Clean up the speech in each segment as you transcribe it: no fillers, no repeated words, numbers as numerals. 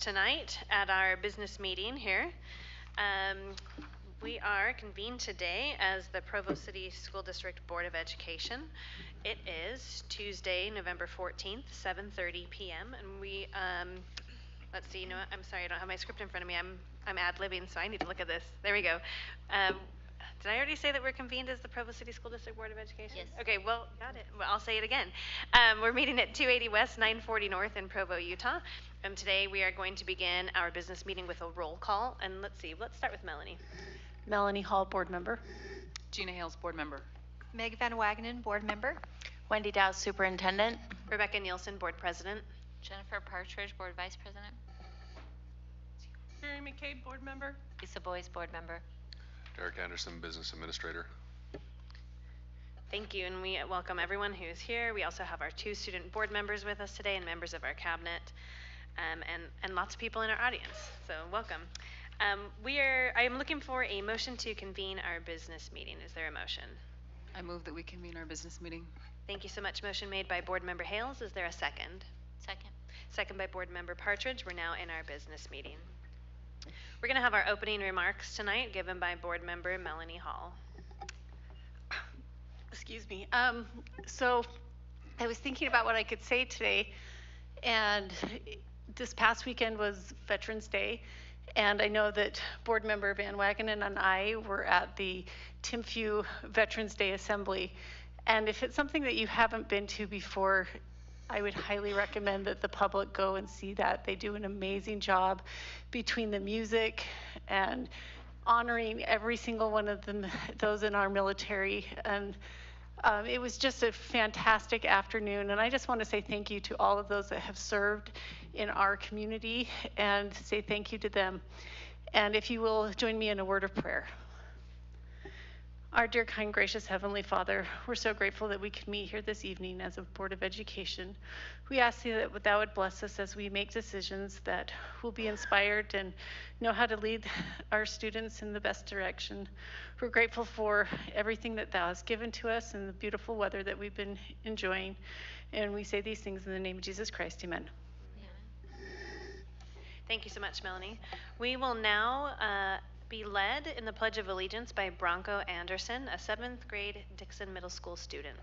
Tonight at our business meeting here. We are convened today as the Provo City School District Board of Education. It is Tuesday, November 14th, 7:30 p.m. and we, let's see, you know what, I'm sorry, I don't have my script in front of me. I'm ad-libbing, so I need to look at this. There we go. Did I already say that we're convened as the Provo City School District Board of Education? Yes. Okay, well, got it. Well, I'll say it again. We're meeting at 280 West, 940 North in Provo, Utah. Today we are going to begin our business meeting with a roll call. And let's start with Melanie. Melanie Hall, board member. Gina Hales, board member. Meg Van Wagenen, board member. Wendy Dow, superintendent. Rebecca Nielsen, board president. Jennifer Partridge, board vice president. Mary McCabe, board member. Lisa Boyce, board member. Derek Anderson, business administrator. Thank you, and we welcome everyone who is here. We also have our 2 student board members with us today and members of our cabinet, and lots of people in our audience, so welcome. I am looking for a motion to convene our business meeting. Is there a motion? I move that we convene our business meeting. Thank you so much. Motion made by board member Hales. Is there a second? Second. Second by board member Partridge. We're now in our business meeting. We're going to have our opening remarks tonight given by board member Melanie Hall. Excuse me. So I was thinking about what I could say today, and this past weekend was Veterans Day, and I know that board member Van Wagenen and I were at the Tim Few Veterans Day Assembly, and if it's something that you haven't been to before, I would highly recommend that the public go and see that. They do an amazing job between the music and honoring every single one of them, those in our military. And it was just a fantastic afternoon. And I just want to say thank you to all of those that have served in our community and say thank you to them. And if you will join me in a word of prayer. Our dear, kind, gracious Heavenly Father, we're so grateful that we can meet here this evening as a Board of Education. We ask you that thou would bless us as we make decisions that will be inspired and know how to lead our students in the best direction. We're grateful for everything that thou hast given to us and the beautiful weather that we've been enjoying. And we say these things in the name of Jesus Christ. Amen. Thank you so much, Melanie. We will now be led in the Pledge of Allegiance by Bronco Anderson, a 7th grade Dixon Middle School student.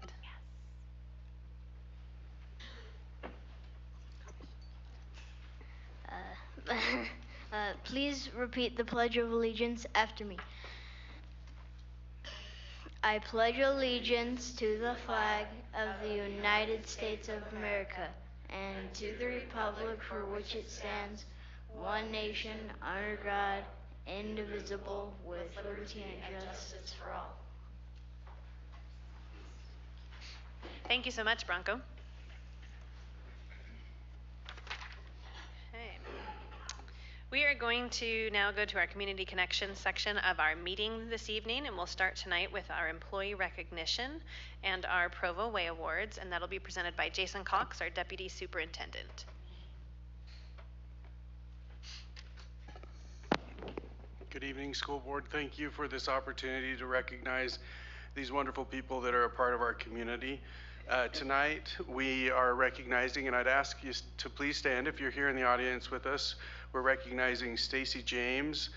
Please repeat the Pledge of Allegiance after me. I pledge allegiance to the flag of the United States of America and to the republic for which it stands, one nation, under God, indivisible, with liberty and justice for all. Thank you so much, Bronco. Okay. We are going to now go to our Community Connections section of our meeting this evening, and we'll start tonight with our Employee Recognition and our Provo Way Awards, and that'll be presented by Jason Cox, our Deputy Superintendent. Good evening, school board. Thank you for this opportunity to recognize these wonderful people that are a part of our community. Tonight we are recognizing, and I'd ask you to please stand if you're here in the audience with us. We're recognizing Stacy James,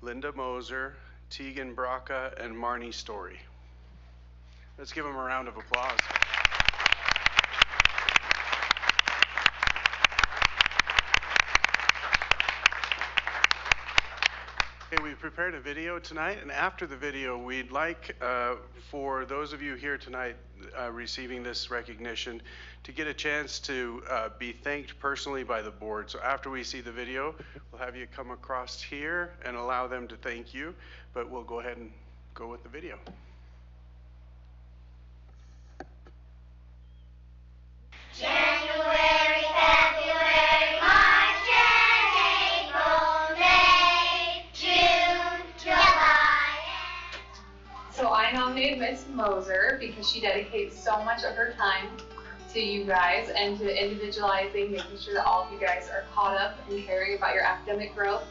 Linda Moser, Tegan Braca, and Marnie Story. Let's give them a round of applause. Okay, we've prepared a video tonight, and after the video, we'd like for those of you here tonight receiving this recognition to get a chance to be thanked personally by the board. So after we see the video, we'll have you come across here and allow them to thank you, but we'll go ahead and go with the video. January, February, March, and April, May, June, July. So I nominated Miss Moser because she dedicates so much of her time to you guys and to individualizing, making sure that all of you guys are caught up and caring about your academic growth.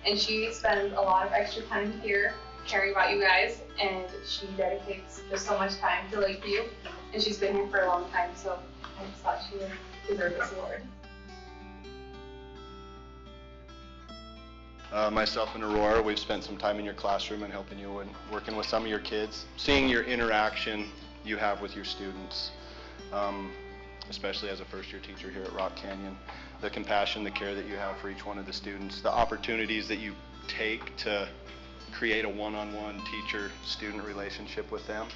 And she spends a lot of extra time here caring about you guys, and she dedicates just so much time to Lakeview, and she's been here for a long time, so I just thought she would deserve this award. Myself and Aurora, we've spent some time in your classroom and helping you and working with some of your kids, seeing your interaction you have with your students, especially as a first-year teacher here at Rock Canyon. The compassion, the care that you have for each one of the students, the opportunities that you take to create a one-on-one teacher-student relationship with them,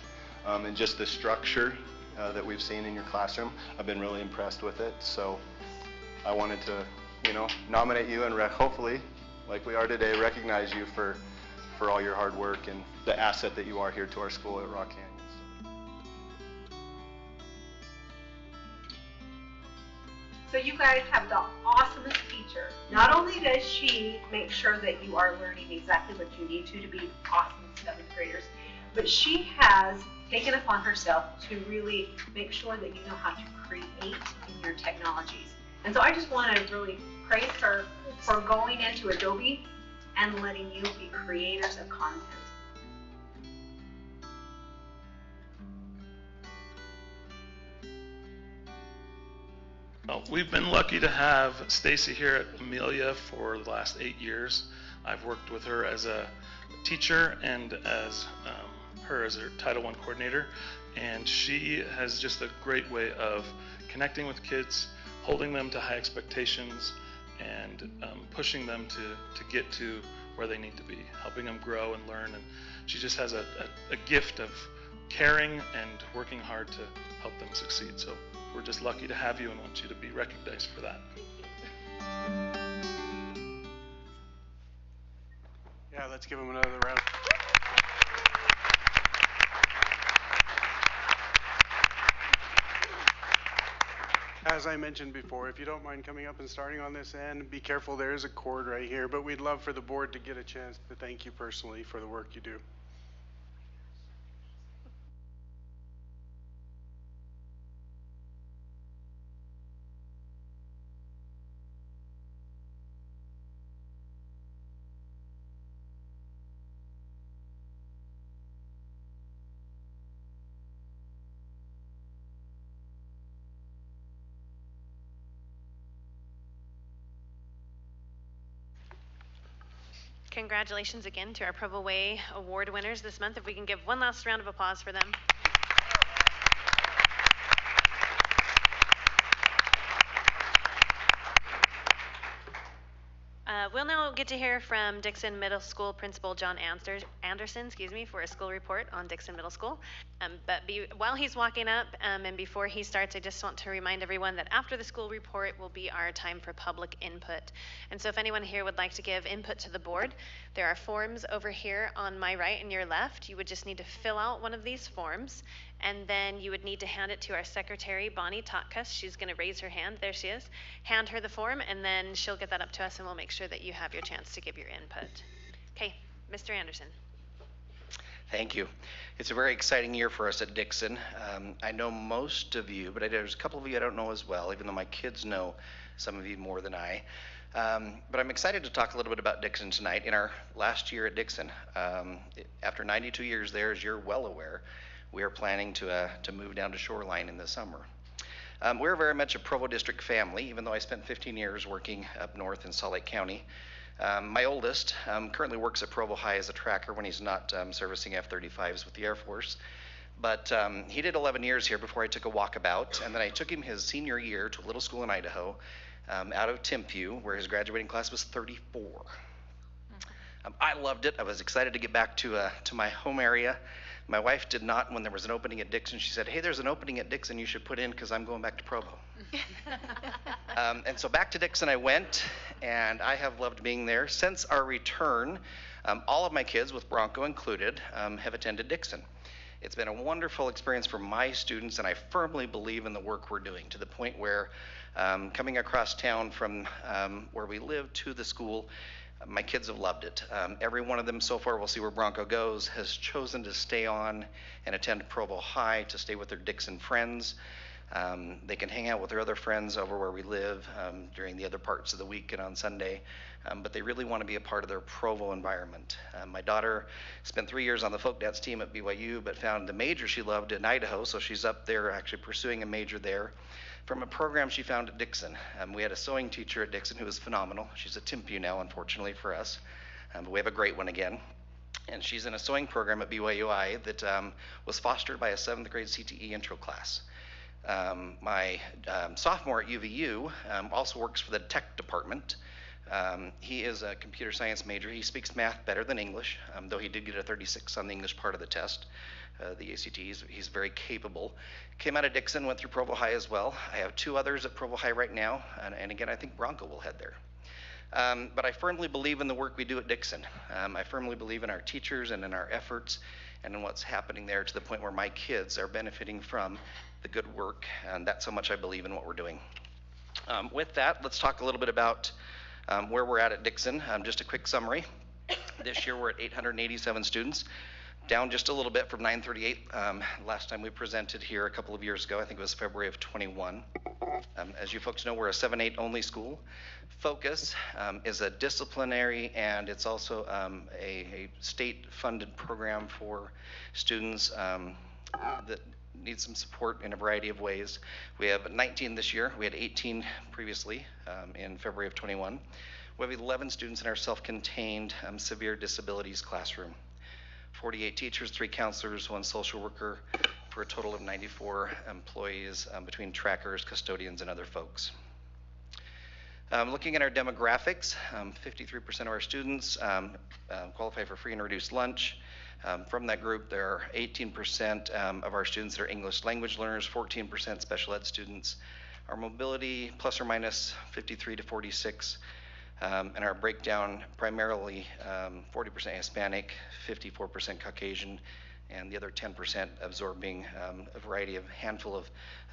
and just the structure that we've seen in your classroom. I've been really impressed with it, so I wanted to, nominate you and hopefully, like we are today, recognize you for all your hard work and the asset that you are here to our school at Rock Canyon. So you guys have the awesomest teacher. Not only does she make sure that you are learning exactly what you need to be awesome 7th graders, but she has taken upon herself to really make sure that you know how to create in your technologies. And so I just want to really praise her for going into Adobe and letting you be creators of content. Well, we've been lucky to have Stacy here at Amelia for the last 8 years. I've worked with her as a teacher and as her as her Title I coordinator, and she has just a great way of connecting with kids, holding them to high expectations, and pushing them to get to where they need to be, helping them grow and learn. And she just has a gift of caring and working hard to help them succeed. So we're just lucky to have you and want you to be recognized for that. Yeah, let's give him another round. As I mentioned before, if you don't mind coming up and starting on this end, be careful, there is a cord right here, but we'd love for the board to get a chance to thank you personally for the work you do. Congratulations again to our Provo Way Award winners this month. If we can give one last round of applause for them. We'll now get to hear from Dixon Middle School Principal John Anderson, for a school report on Dixon Middle School. While he's walking up and before he starts, I just want to remind everyone that after the school report will be our time for public input. And so if anyone here would like to give input to the board, there are forms over here on my right and your left. You would just need to fill out one of these forms, and then you would need to hand it to our secretary, Bonnie Totkus. She's going to raise her hand. There she is. Hand her the form, and then she'll get that up to us, and we'll make sure that you have your chance to give your input. Okay, Mr. Anderson. Thank you. It's a very exciting year for us at Dixon. I know most of you, but there's a couple of you I don't know as well, even though my kids know some of you more than I. But I'm excited to talk a little bit about Dixon tonight. In our last year at Dixon, after 92 years there, as you're well aware, we are planning to move down to Shoreline in the summer. We're very much a Provo District family, even though I spent 15 years working up north in Salt Lake County. My oldest currently works at Provo High as a tracker when he's not servicing F-35s with the Air Force. But he did 11 years here before I took a walkabout, and then I took him his senior year to a little school in Idaho, out of Timpview, where his graduating class was 34. I loved it. I was excited to get back to my home area. My wife did not. When there was an opening at Dixon, she said, "Hey, there's an opening at Dixon you should put in because I'm going back to Provo." And so back to Dixon I went, and I have loved being there. Since our return, all of my kids, with Bronco included, have attended Dixon. It's been a wonderful experience for my students, and I firmly believe in the work we're doing, to the point where coming across town from where we live to the school, my kids have loved it. Every one of them so far, we'll see where Bronco goes, has chosen to stay on and attend Provo High to stay with their Dixon friends. They can hang out with their other friends over where we live during the other parts of the week and on Sunday, but they really want to be a part of their Provo environment. My daughter spent 3 years on the folk dance team at BYU, but found the major she loved in Idaho, so she's up there actually pursuing a major there. from a program she found at Dixon. We had a sewing teacher at Dixon who was phenomenal. She's at Timpview now, unfortunately for us, but we have a great one again. And she's in a sewing program at BYUI that was fostered by a 7th grade CTE intro class. My sophomore at UVU also works for the tech department. He is a computer science major. He speaks math better than English, though he did get a 36 on the English part of the test, the ACT. He's very capable. Came out of Dixon, went through Provo High as well. I have 2 others at Provo High right now, and again, I think Bronco will head there. But I firmly believe in the work we do at Dixon. I firmly believe in our teachers and in our efforts and in what's happening there, to the point where my kids are benefiting from the good work, and that's how much I believe in what we're doing. With that, let's talk a little bit about where we're at Dixon. Just a quick summary. This year we're at 887 students, down just a little bit from 938 last time we presented here a couple of years ago. I think it was February of 21. As you folks know, we're a 7-8 only school. Focus is a disciplinary, and it's also a state-funded program for students that need some support in a variety of ways. We have 19 this year. We had 18 previously in February of 21. We have 11 students in our self-contained severe disabilities classroom. 48 teachers, 3 counselors, 1 social worker, for a total of 94 employees between trackers, custodians, and other folks. Looking at our demographics, 53% of our students qualify for free and reduced lunch. From that group, there are 18% of our students that are English language learners, 14% special ed students. Our mobility, plus or minus 53 to 46, and our breakdown primarily 40% Hispanic, 54% Caucasian, and the other 10% absorbing a variety of handful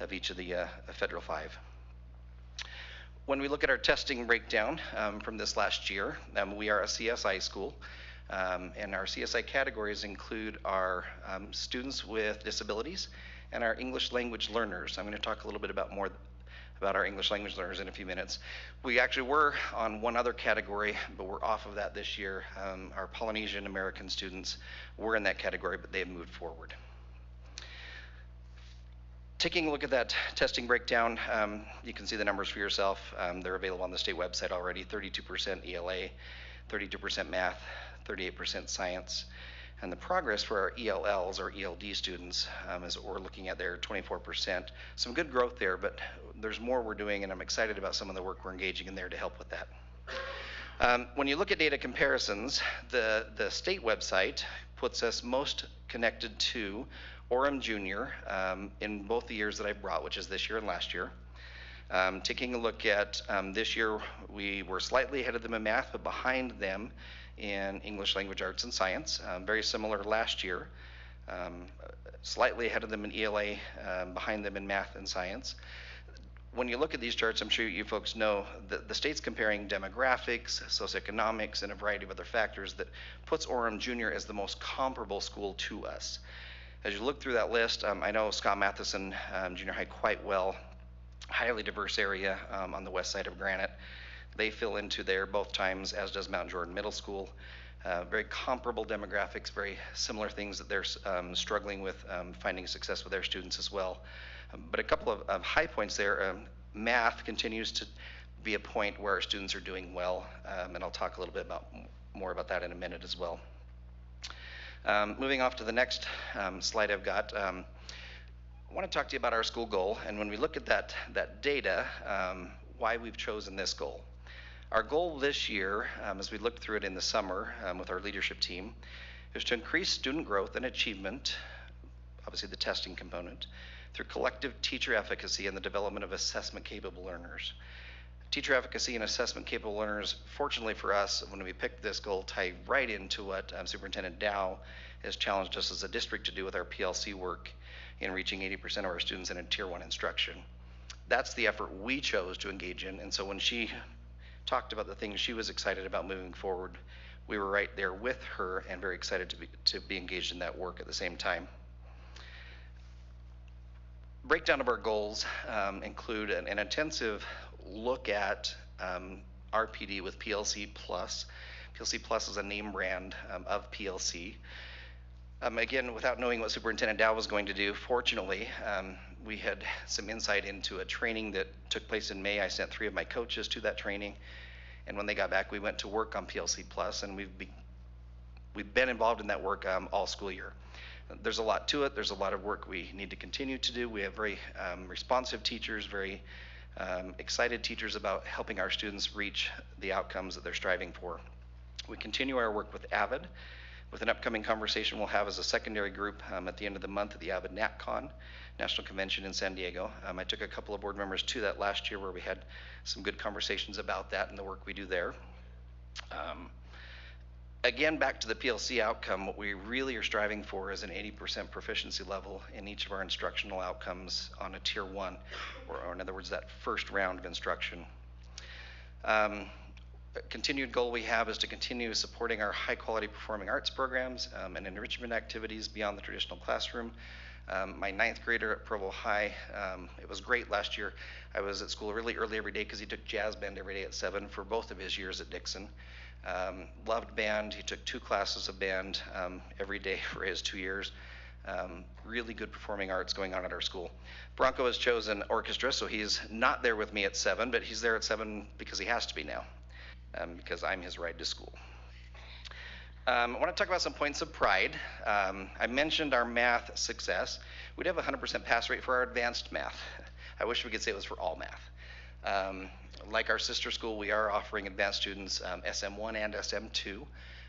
of each of the Federal 5. When we look at our testing breakdown from this last year, we are a CSI school, and our CSI categories include our students with disabilities and our English language learners. I'm going to talk a little bit more about our English language learners in a few minutes. We actually were on one other category, but we're off of that this year. Our Polynesian American students were in that category, but they have moved forward. Taking a look at that testing breakdown, you can see the numbers for yourself. They're available on the state website already. 32% ELA, 32% math, 38% science. And the progress for our ELLs, or ELD students, is what we're looking at there, 24%. Some good growth there, but there's more we're doing, and I'm excited about some of the work we're engaging in there to help with that. When you look at data comparisons, the state website puts us most connected to Orem Junior in both the years that I brought, which is this year and last year. Taking a look at this year, we were slightly ahead of them in math, but behind them in English language arts and science. Very similar last year. Slightly ahead of them in ELA, behind them in math and science. When you look at these charts, I'm sure you folks know that the state's comparing demographics, socioeconomics, and a variety of other factors that puts Orem Junior as the most comparable school to us. As you look through that list, I know Scott Matheson Junior High quite well. Highly diverse area on the west side of Granite. They fill into there both times, as does Mount Jordan Middle School. Very comparable demographics, very similar things that they're struggling with finding success with their students as well. But a couple of high points there. Math continues to be a point where our students are doing well, and I'll talk a little bit more about that in a minute as well. Moving off to the next slide I've got, I want to talk to you about our school goal, and when we look at that data, why we've chosen this goal. Our goal this year, as we looked through it in the summer with our leadership team, is to increase student growth and achievement, obviously the testing component, through collective teacher efficacy and the development of assessment-capable learners. Teacher efficacy and assessment-capable learners, fortunately for us, when we picked this goal, tie right into what Superintendent Dow has challenged us as a district to do with our PLC work in reaching 80% of our students in a Tier 1 instruction. That's the effort we chose to engage in, and so when she talked about the things she was excited about moving forward, we were right there with her and very excited to be engaged in that work at the same time. Breakdown of our goals include an intensive look at RPD with PLC Plus. PLC Plus is a name brand of PLC. Again, without knowing what Superintendent Dow was going to do, fortunately, We had some insight into a training that took place in May. I sent 3 of my coaches to that training. And when they got back, we went to work on PLC Plus, and we've been involved in that work all school year. There's a lot to it. There's a lot of work we need to continue to do. We have very responsive teachers, very excited teachers about helping our students reach the outcomes that they're striving for. We continue our work with AVID, with an upcoming conversation we'll have as a secondary group at the end of the month at the AVID NatCon, National Convention in San Diego. I took a couple of board members to that last year where we had some good conversations about that and the work we do there. Again, back to the PLC outcome, what we really are striving for is an 80% proficiency level in each of our instructional outcomes on a tier 1, or in other words, that first round of instruction. A continued goal we have is to continue supporting our high quality performing arts programs and enrichment activities beyond the traditional classroom. My 9th grader at Provo High, it was great last year. I was at school really early every day because he took jazz band every day at 7 for both of his years at Dixon. Loved band. He took 2 classes of band every day for his 2 years. Really good performing arts going on at our school. Bronco has chosen orchestra, so he's not there with me at 7, but he's there at 7 because he has to be now, because I'm his ride to school. I want to talk about some points of pride. I mentioned our math success. We'd have a 100% pass rate for our advanced math. I wish we could say it was for all math. Like our sister school, we are offering advanced students SM1 and SM2,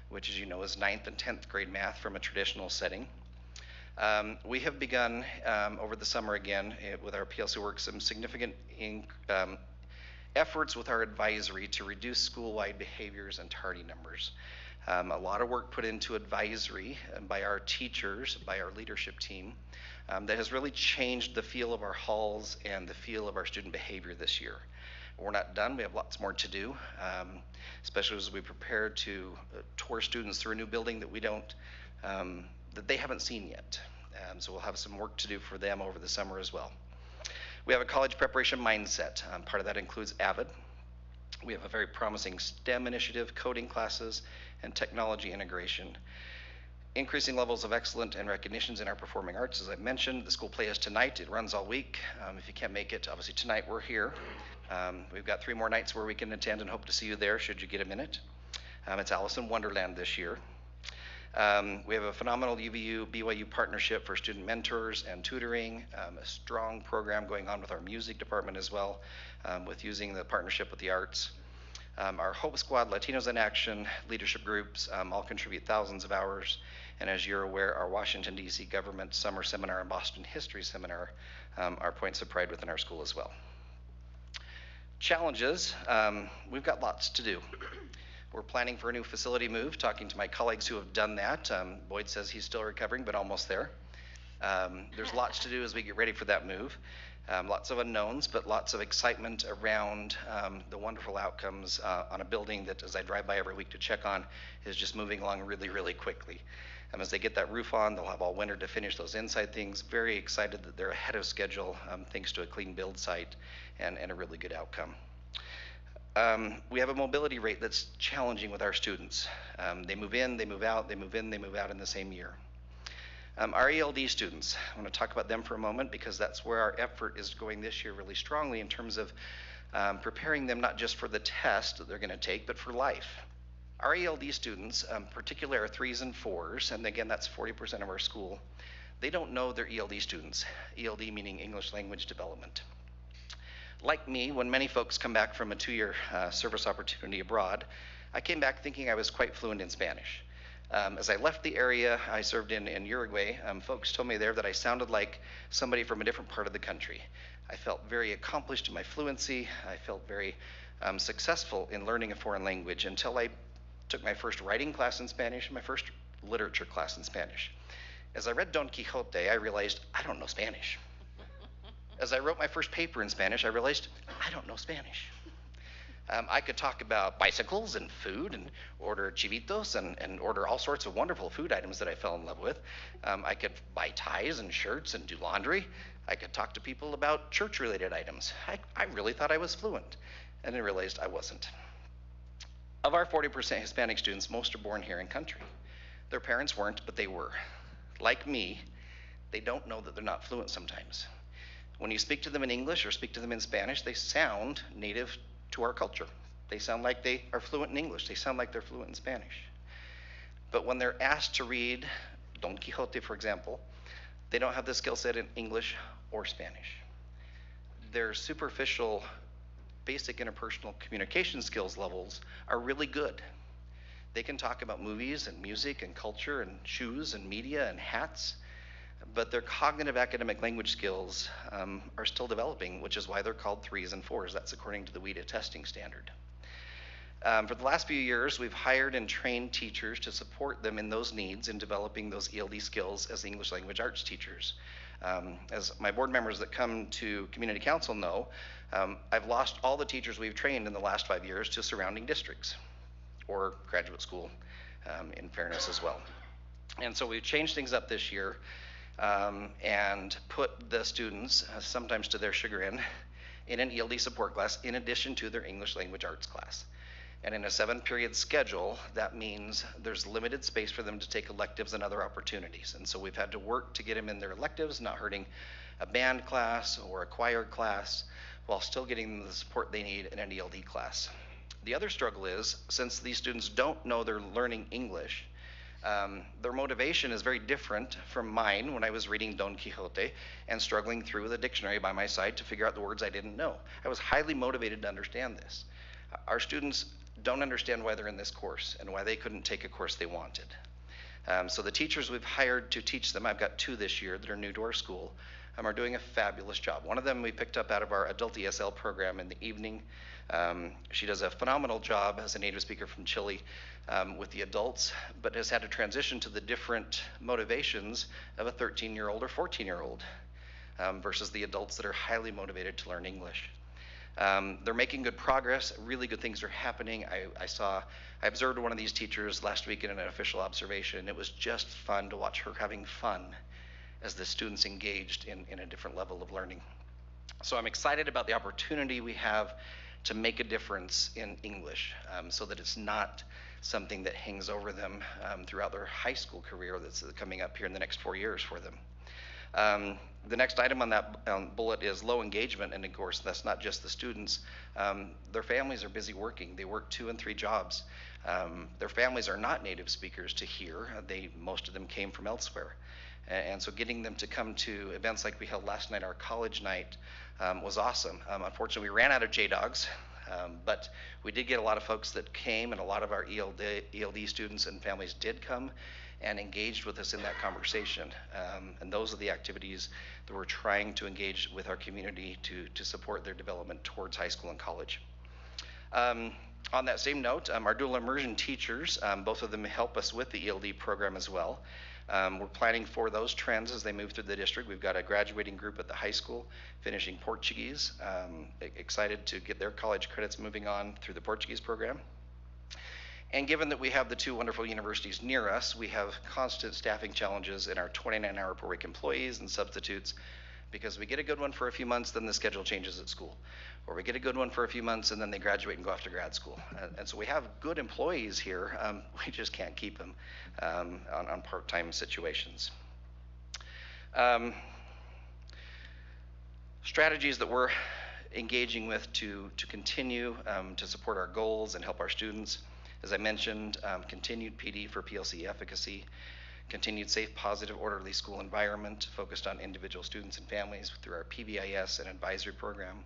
which, as you know, is 9th and 10th grade math from a traditional setting. We have begun over the summer again with our PLC work some significant efforts with our advisory to reduce school-wide behaviors and tardy numbers. A lot of work put into advisory by our teachers, by our leadership team, that has really changed the feel of our halls and the feel of our student behavior this year. We're not done. We have lots more to do, especially as we prepare to tour students through a new building that that they haven't seen yet. So we'll have some work to do for them over the summer as well. We have a college preparation mindset. Part of that includes AVID. We have a very promising STEM initiative, coding classes, and technology integration. Increasing levels of excellence and recognitions in our performing arts, as I mentioned. The school play is tonight. It runs all week. If you can't make it, obviously tonight we're here. We've got 3 more nights where we can attend and hope to see you there should you get a minute. It's Alice in Wonderland this year. We have a phenomenal UVU-BYU partnership for student mentors and tutoring, a strong program going on with our music department as well, with using the partnership with the arts. Our Hope Squad, Latinos in Action, leadership groups all contribute thousands of hours. And as you're aware, our Washington, D.C. Government Summer Seminar and Boston History Seminar are points of pride within our school as well. Challenges, we've got lots to do. We're planning for a new facility move, talking to my colleagues who have done that. Boyd says he's still recovering, but almost there. There's lots to do as we get ready for that move. Lots of unknowns, but lots of excitement around the wonderful outcomes on a building that, as I drive by every week to check on, is just moving along really, really quickly. As they get that roof on, they'll have all winter to finish those inside things. Very excited that they're ahead of schedule thanks to a clean build site and a really good outcome. We have a mobility rate that's challenging with our students. They move in, they move out, they move in, they move out in the same year. Our ELD students, I want to talk about them for a moment because that's where our effort is going this year really strongly in terms of preparing them not just for the test that they're going to take, but for life. Our ELD students, particularly our 3s and 4s, and again, that's 40% of our school, they don't know they're ELD students, ELD meaning English Language Development. Like me, when many folks come back from a 2-year service opportunity abroad, I came back thinking I was quite fluent in Spanish. As I left the area I served in Uruguay, folks told me there that I sounded like somebody from a different part of the country. I felt very accomplished in my fluency. I felt very successful in learning a foreign language until I took my first writing class in Spanish and my first literature class in Spanish. As I read Don Quixote, I realized I don't know Spanish. As I wrote my first paper in Spanish, I realized I don't know Spanish. I could talk about bicycles and food and order chivitos and order all sorts of wonderful food items that I fell in love with. I could buy ties and shirts and do laundry. I could talk to people about church-related items. I really thought I was fluent, and I realized I wasn't. Of our 40% Hispanic students, most are born here in country. Their parents weren't, but they were. Like me, they don't know that they're not fluent sometimes. When you speak to them in English or speak to them in Spanish, they sound native to our culture. They sound like they are fluent in English. They sound like they're fluent in Spanish. But when they're asked to read Don Quixote, for example, they don't have the skill set in English or Spanish. Their superficial, basic interpersonal communication skills levels are really good. They can talk about movies and music and culture and shoes and media and hats, but their cognitive academic language skills are still developing, which is why they're called 3s and 4s. That's according to the WIDA testing standard. For the last few years, we've hired and trained teachers to support them in those needs in developing those ELD skills as English language arts teachers. As my board members that come to community council know, I've lost all the teachers we've trained in the last 5 years to surrounding districts or graduate school, in fairness as well. And so we've changed things up this year and put the students, sometimes to their chagrin, in an ELD support class in addition to their English language arts class. And in a 7-period schedule, that means there's limited space for them to take electives and other opportunities. And so we've had to work to get them in their electives, not hurting a band class or a choir class, while still getting them the support they need in an ELD class. The other struggle is, since these students don't know they're learning English, their motivation is very different from mine when I was reading Don Quixote and struggling through the dictionary by my side to figure out the words I didn't know. I was highly motivated to understand this. Our students don't understand why they're in this course and why they couldn't take a course they wanted. So the teachers we've hired to teach them, I've got 2 this year that are new to our school, are doing a fabulous job. One of them we picked up out of our adult ESL program in the evening. She does a phenomenal job as a native speaker from Chile with the adults, but has had to transition to the different motivations of a 13-year-old or 14-year-old versus the adults that are highly motivated to learn English. They're making good progress. Really good things are happening. I observed one of these teachers last week in an official observation. It was just fun to watch her having fun as the students engaged in a different level of learning. So I'm excited about the opportunity we have to make a difference in English so that it's not something that hangs over them throughout their high school career that's coming up here in the next 4 years for them. The next item on that bullet is low engagement, and of course that's not just the students. Their families are busy working. They work 2 and 3 jobs. Their families are not native speakers to here. Most of them came from elsewhere. And so getting them to come to events like we held last night, our college night, was awesome. Unfortunately, we ran out of J-Dogs, but we did get a lot of folks that came, and a lot of our ELD students and families did come and engaged with us in that conversation. And those are the activities that we're trying to engage with our community to support their development towards high school and college. On that same note, our dual immersion teachers, both of them help us with the ELD program as well. We're planning for those trends as they move through the district. We've got a graduating group at the high school finishing Portuguese, excited to get their college credits moving on through the Portuguese program. And given that we have the 2 wonderful universities near us, we have constant staffing challenges in our 29-hour per week employees and substitutes, because we get a good one for a few months, then the schedule changes at school. Or we get a good one for a few months and then they graduate and go off to grad school. And so we have good employees here, we just can't keep them on part-time situations. Strategies that we're engaging with to continue to support our goals and help our students. As I mentioned, continued PD for PLC efficacy, continued safe, positive, orderly school environment focused on individual students and families through our PBIS and advisory program.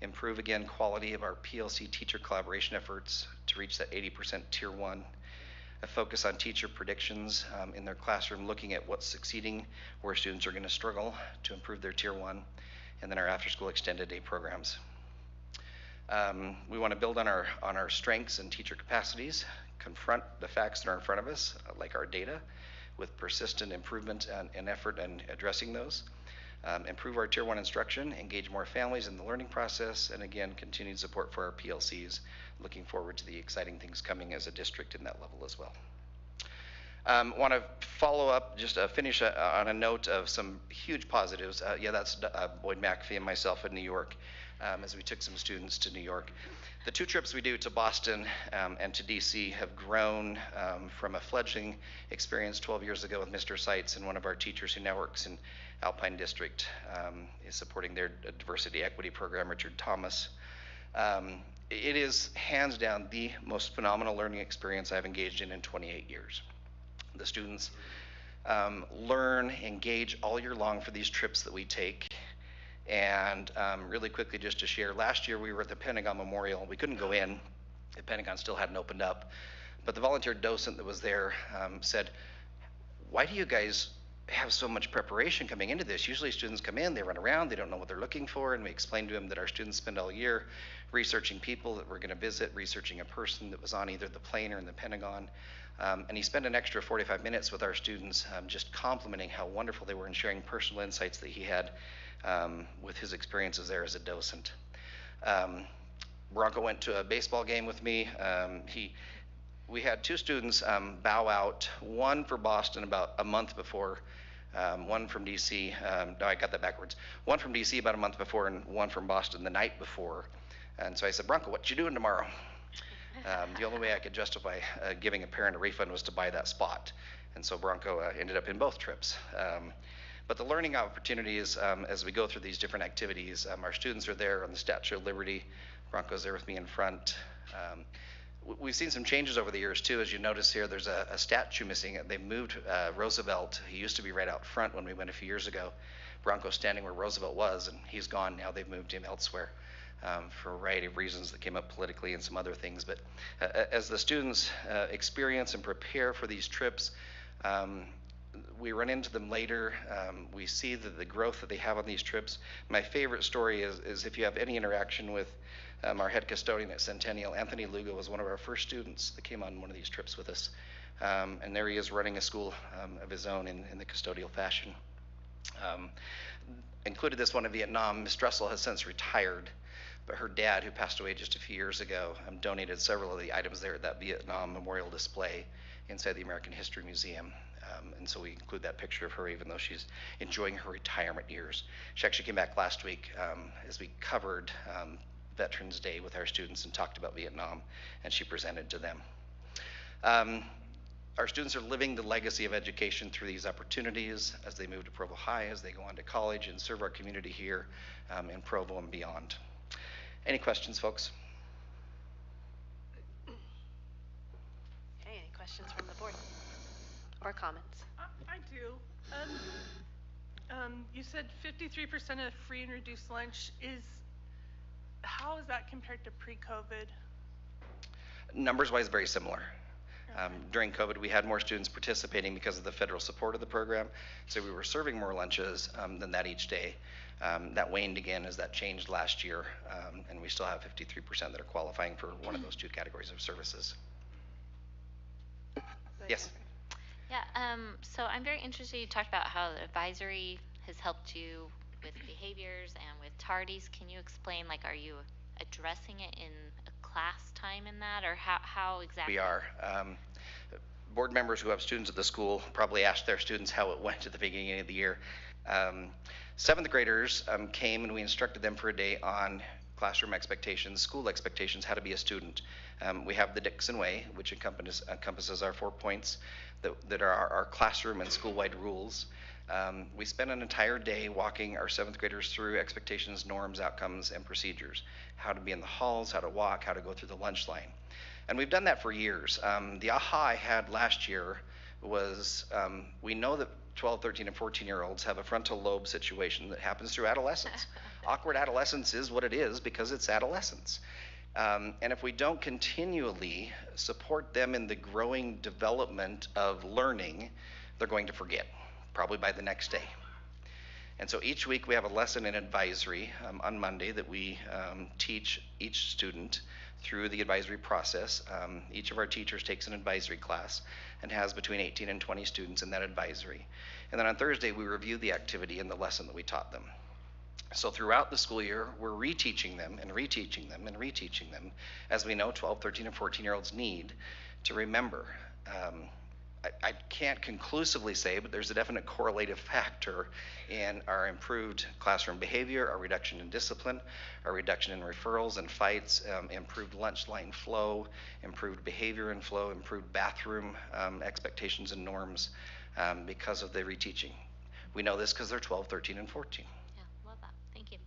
Improve, again, quality of our PLC teacher collaboration efforts to reach that 80% Tier 1. A focus on teacher predictions in their classroom, looking at what's succeeding, where students are going to struggle to improve their Tier 1, and then our after-school extended day programs. We want to build on our strengths and teacher capacities, confront the facts that are in front of us, like our data, with persistent improvement and effort in addressing those. Improve our Tier 1 instruction, engage more families in the learning process, and again, continued support for our PLCs. Looking forward to the exciting things coming as a district in that level as well. Want to follow up, just finish on a note of some huge positives. That's Boyd McAfee and myself in New York. as we took some students to New York. The 2 trips we do to Boston and to DC have grown from a fledgling experience 12 years ago with Mr. Seitz, and one of our teachers who now works in Alpine District is supporting their diversity equity program, Richard Thomas. It is hands down the most phenomenal learning experience I've engaged in 28 years. The students learn, engage all year long for these trips that we take. And really quickly, just to share, last year we were at the Pentagon Memorial. We couldn't go in. The Pentagon still hadn't opened up. But the volunteer docent that was there said, why do you guys have so much preparation coming into this? Usually students come in, they run around, they don't know what they're looking for, and we explained to them that our students spend all year researching people that we're going to visit, researching a person that was on either the plane or in the Pentagon. And he spent an extra 45 minutes with our students just complimenting how wonderful they were and sharing personal insights that he had with his experiences there as a docent. Bronco went to a baseball game with me. We had 2 students bow out, one for Boston about a month before, one from DC, no, I got that backwards. One from DC about a month before, and one from Boston the night before. And so I said, Bronco, what you doing tomorrow? The only way I could justify giving a parent a refund was to buy that spot. And so Bronco ended up in both trips. But the learning opportunities, as we go through these different activities, our students are there on the Statue of Liberty. Bronco's there with me in front. We've seen some changes over the years too. As you notice here, there's a statue missing. They moved Roosevelt. He used to be right out front when we went a few years ago. Bronco's standing where Roosevelt was, and he's gone now. They've moved him elsewhere for a variety of reasons that came up politically and some other things. But as the students experience and prepare for these trips, we run into them later. We see the growth that they have on these trips. My favorite story is if you have any interaction with our head custodian at Centennial, Anthony Lugo was one of our first students that came on one of these trips with us. And there he is running a school of his own in the custodial fashion. Included this one in Vietnam. Miss Dressel has since retired, but her dad, who passed away just a few years ago, donated several of the items there at that Vietnam memorial display inside the American History Museum. And so we include that picture of her even though she's enjoying her retirement years. She actually came back last week as we covered Veterans Day with our students and talked about Vietnam, and she presented to them. Our students are living the legacy of education through these opportunities as they move to Provo High, as they go on to college and serve our community here in Provo and beyond. Any questions, folks? Okay, any questions from the board or comments? I do. You said 53% of free and reduced lunch. How is that compared to pre-COVID? Numbers-wise, very similar. During COVID, we had more students participating because of the federal support of the program, so we were serving more lunches than that each day. That waned again as that changed last year, and we still have 53% that are qualifying for one of those 2 categories of services. Yes? Yeah, so I'm very interested, you talked about how the advisory has helped you with behaviors and with tardies. Can you explain, like, are you addressing it in a class time in that, or how exactly? We are. Board members who have students at the school probably asked their students how it went at the beginning of the year. 7th graders came and we instructed them for a day on classroom expectations, school expectations, how to be a student. We have the Dixon Way, which encompasses our 4 points that are our classroom and school-wide rules. We spent an entire day walking our 7th graders through expectations, norms, outcomes, and procedures. How to be in the halls, how to walk, how to go through the lunch line. And we've done that for years. The aha I had last year was we know that 12, 13, and 14-year-olds have a frontal lobe situation that happens through adolescence. Awkward adolescence is what it is because it's adolescence. And if we don't continually support them in the growing development of learning, they're going to forget, probably by the next day. And so each week we have a lesson in advisory on Monday that we teach each student through the advisory process. Each of our teachers takes an advisory class and has between 18 and 20 students in that advisory. And then on Thursday we review the activity and the lesson that we taught them. So throughout the school year, we're reteaching them and reteaching them and reteaching them, as we know 12, 13, and 14-year-olds need to remember. I can't conclusively say, but there's a definite correlative factor in our improved classroom behavior, our reduction in discipline, our reduction in referrals and fights, improved lunch line flow, improved behavior and flow, improved bathroom expectations and norms because of the reteaching. We know this because they're 12, 13, and 14. Yeah, love that. Thank you.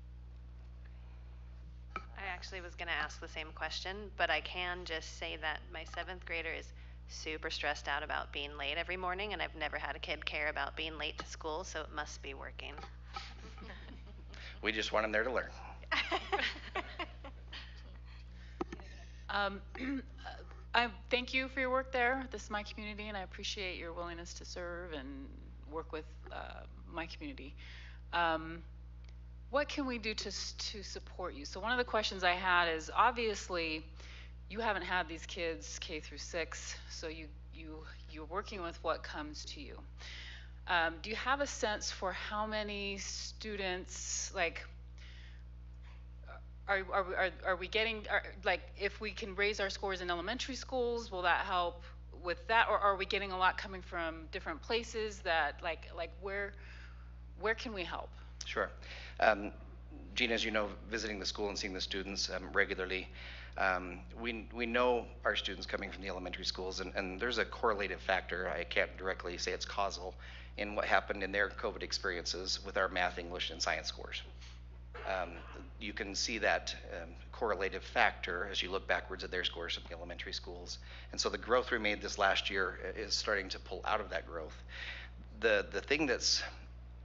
I actually was going to ask the same question, but I can just say that my 7th grader is super stressed out about being late every morning, and I've never had a kid care about being late to school, so it must be working. We just want them there to learn. I thank you for your work there. This is my community, and I appreciate your willingness to serve and work with my community. What can we do to support you? So one of the questions I had is, obviously, you haven't had these kids K through 6, so you're working with what comes to you. Do you have a sense for how many students, like, are we getting, like, if we can raise our scores in elementary schools, will that help with that? Or are we getting a lot coming from different places that, like where can we help? Sure. Gina, as you know, visiting the school and seeing the students regularly, we know our students coming from the elementary schools, and there's a correlative factor. I can't directly say it's causal in what happened in their COVID experiences with our math, English, and science scores. You can see that correlative factor as you look backwards at their scores from the elementary schools. And so the growth we made this last year is starting to pull out of that growth. The thing that's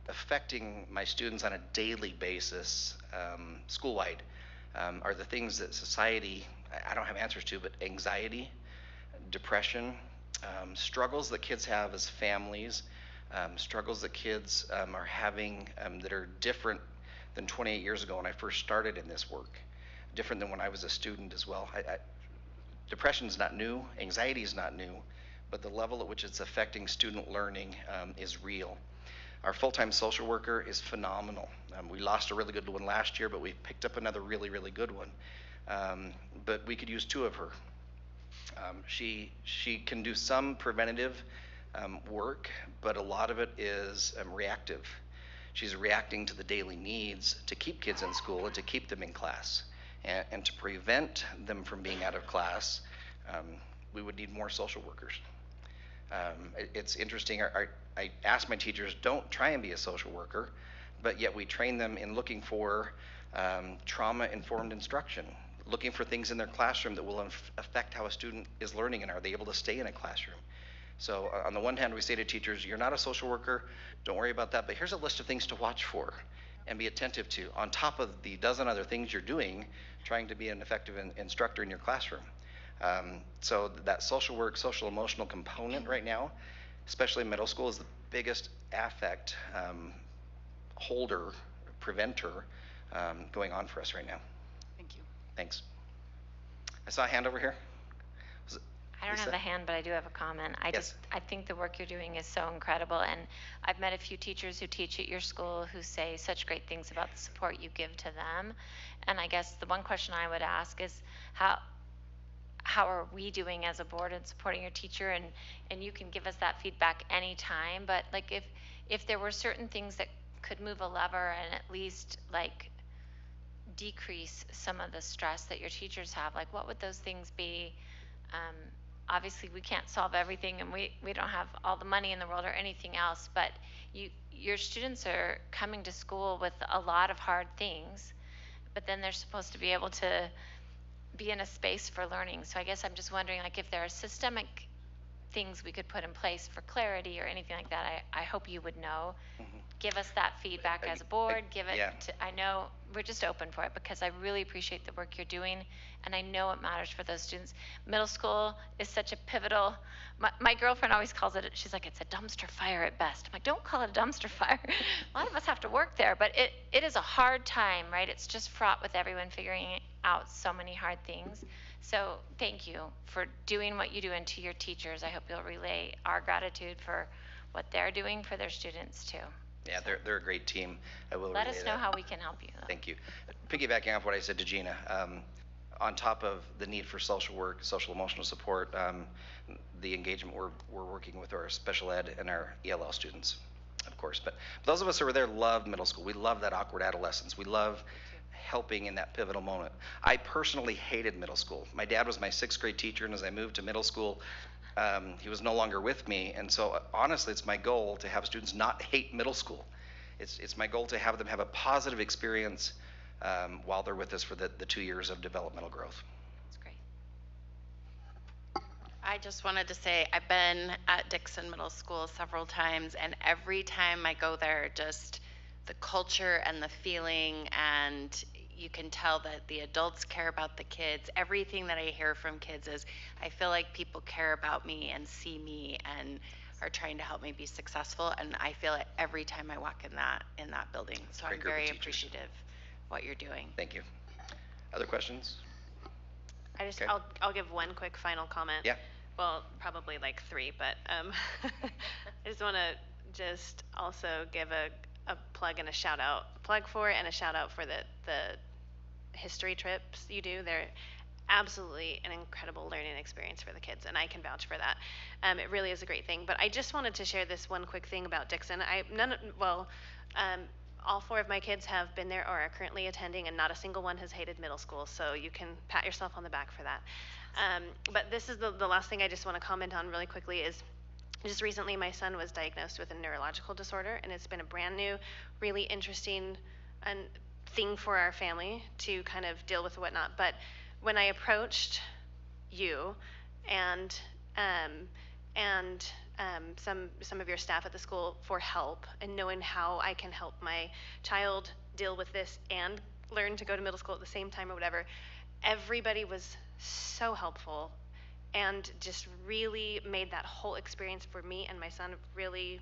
affecting my students on a daily basis, school-wide, are the things that society, I don't have answers to, but anxiety, depression, struggles that kids have as families, struggles that kids are having that are different than 28 years ago when I first started in this work, different than when I was a student as well. Depression is not new, anxiety is not new, but the level at which it's affecting student learning is real. Our full-time social worker is phenomenal. We lost a really good one last year, but we picked up another really, really good one. But we could use 2 of her. She can do some preventative work, but a lot of it is reactive. She's reacting to the daily needs to keep kids in school and to keep them in class. And to prevent them from being out of class, we would need more social workers. It's interesting, I ask my teachers, don't try and be a social worker, but yet we train them in looking for trauma-informed instruction, looking for things in their classroom that will affect how a student is learning and are they able to stay in a classroom. So on the one hand, we say to teachers, you're not a social worker, don't worry about that, but here's a list of things to watch for and be attentive to, on top of the dozen other things you're doing, trying to be an effective instructor in your classroom. So that social work, social emotional component right now, especially in middle school, is the biggest affect holder, preventer going on for us right now. Thank you. Thanks. I saw a hand over here. I don't have a hand, but I do have a comment. I think the work you're doing is so incredible, and I've met a few teachers who teach at your school who say such great things about the support you give to them. And I guess the one question I would ask is how are we doing as a board in supporting your teacher? And you can give us that feedback anytime, but like if there were certain things that could move a lever and at least like decrease some of the stress that your teachers have, like what would those things be? Obviously we can't solve everything, and we don't have all the money in the world or anything else, but your students are coming to school with a lot of hard things, but then they're supposed to be able to be in a space for learning. So I guess I'm just wondering, like, if there are systemic things we could put in place for clarity or anything like that, I hope you would know. Mm-hmm. Give us that feedback as a board, give it yeah. I know we're just open for it because I really appreciate the work you're doing, and I know it matters for those students. Middle school is such a pivotal, my girlfriend always calls it, she's like, it's a dumpster fire at best. I'm like, don't call it a dumpster fire. A lot of us have to work there, but it is a hard time, right? It's just fraught with everyone figuring out so many hard things. So thank you for doing what you do, and to your teachers, I hope you'll relay our gratitude for what they're doing for their students too. Yeah, they're a great team. I will Let relay us know that. how we can help you. Thank you. Piggybacking off what I said to Gina, on top of the need for social work, social emotional support, the engagement we're working with our special ed and our ELL students, of course. But those of us who were there love middle school. We love that awkward adolescence. We love helping in that pivotal moment. I personally hated middle school. My dad was my 6th grade teacher, and as I moved to middle school, he was no longer with me. And so honestly, it's my goal to have students not hate middle school. It's my goal to have them have a positive experience while they're with us for the 2 years of developmental growth. That's great. I just wanted to say I've been at Dixon Middle School several times, and every time I go there, just the culture and the feeling, and you can tell that the adults care about the kids. Everything that I hear from kids is, I feel like people care about me and see me and are trying to help me be successful, and I feel it every time I walk in that building. So I'm very appreciative of what you're doing. Thank you. Other questions? Okay. I'll give one quick final comment. Yeah. Well, probably like 3, but I just want to also give a plug and a shout out. Plug for and a shout out for the history trips you do. They're absolutely an incredible learning experience for the kids, and I can vouch for that. It really is a great thing. But I just wanted to share this one quick thing about Dixon. All 4 of my kids have been there or are currently attending, and not a single one has hated middle school, so you can pat yourself on the back for that. But this is the last thing I just want to comment on really quickly is just recently my son was diagnosed with a neurological disorder, and it's been a brand new, really interesting thing for our family to kind of deal with and whatnot. But when I approached you and some of your staff at the school for help and knowing how I can help my child deal with this and learn to go to middle school at the same time or whatever, everybody was so helpful and just really made that whole experience for me and my son really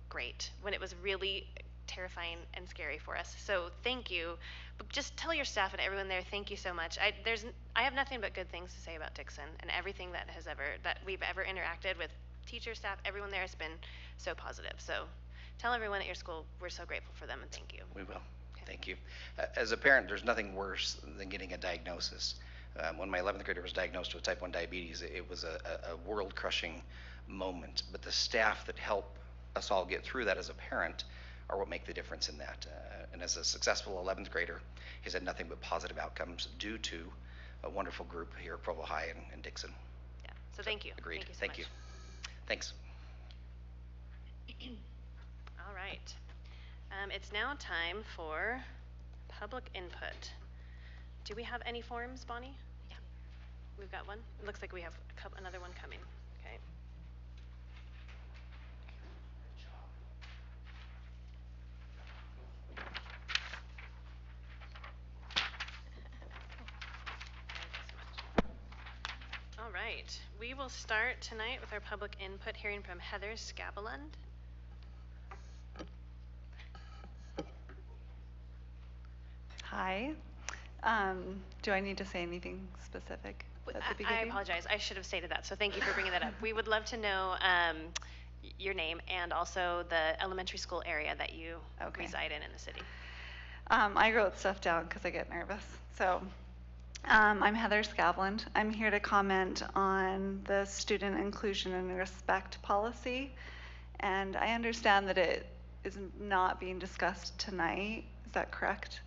great when it was really terrifying and scary for us. So thank you. But just tell your staff and everyone there, thank you so much. I have nothing but good things to say about Dixon, and everything that we've ever interacted with, teachers, staff, everyone there has been so positive. So tell everyone at your school we're so grateful for them, and thank you. We will. Okay. Thank you. As a parent, there's nothing worse than getting a diagnosis. When my 11th grader was diagnosed with type 1 diabetes, it was a world-crushing moment. But the staff that help us all get through that as a parent are what make the difference in that. And as a successful 11th grader, he's had nothing but positive outcomes due to a wonderful group here at Provo High and Dixon. Yeah. So thank you. Agreed. Thank you so Thank much. you. Thanks. All right. It's now time for public input. Do we have any forms, Bonnie? Yeah. We've got one. It looks like we have another one coming. Okay. All right. We will start tonight with our public input hearing from Heather Scavelund. Hi. Do I need to say anything specific at the beginning? I apologize. I should have stated that. So thank you for bringing that up. We would love to know your name and also the elementary school area that you reside in the city. I wrote stuff down because I get nervous. So I'm Heather Scavelund. I'm here to comment on the student inclusion and respect policy. And I understand that it is not being discussed tonight. Is that correct?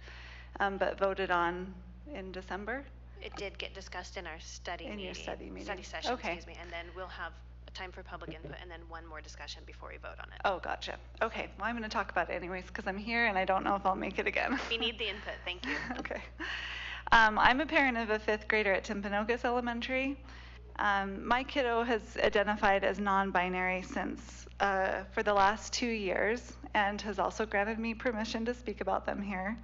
But voted on in December? It did get discussed in our study meeting. In your study meeting. Study session, excuse me. And then we'll have a time for public input and then one more discussion before we vote on it. Oh, gotcha. Okay, well, I'm going to talk about it anyways because I'm here and I don't know if I'll make it again. We need the input. Thank you. Okay. I'm a parent of a 5th grader at Timpanogos Elementary. My kiddo has identified as non-binary since for the last 2 years and has also granted me permission to speak about them here.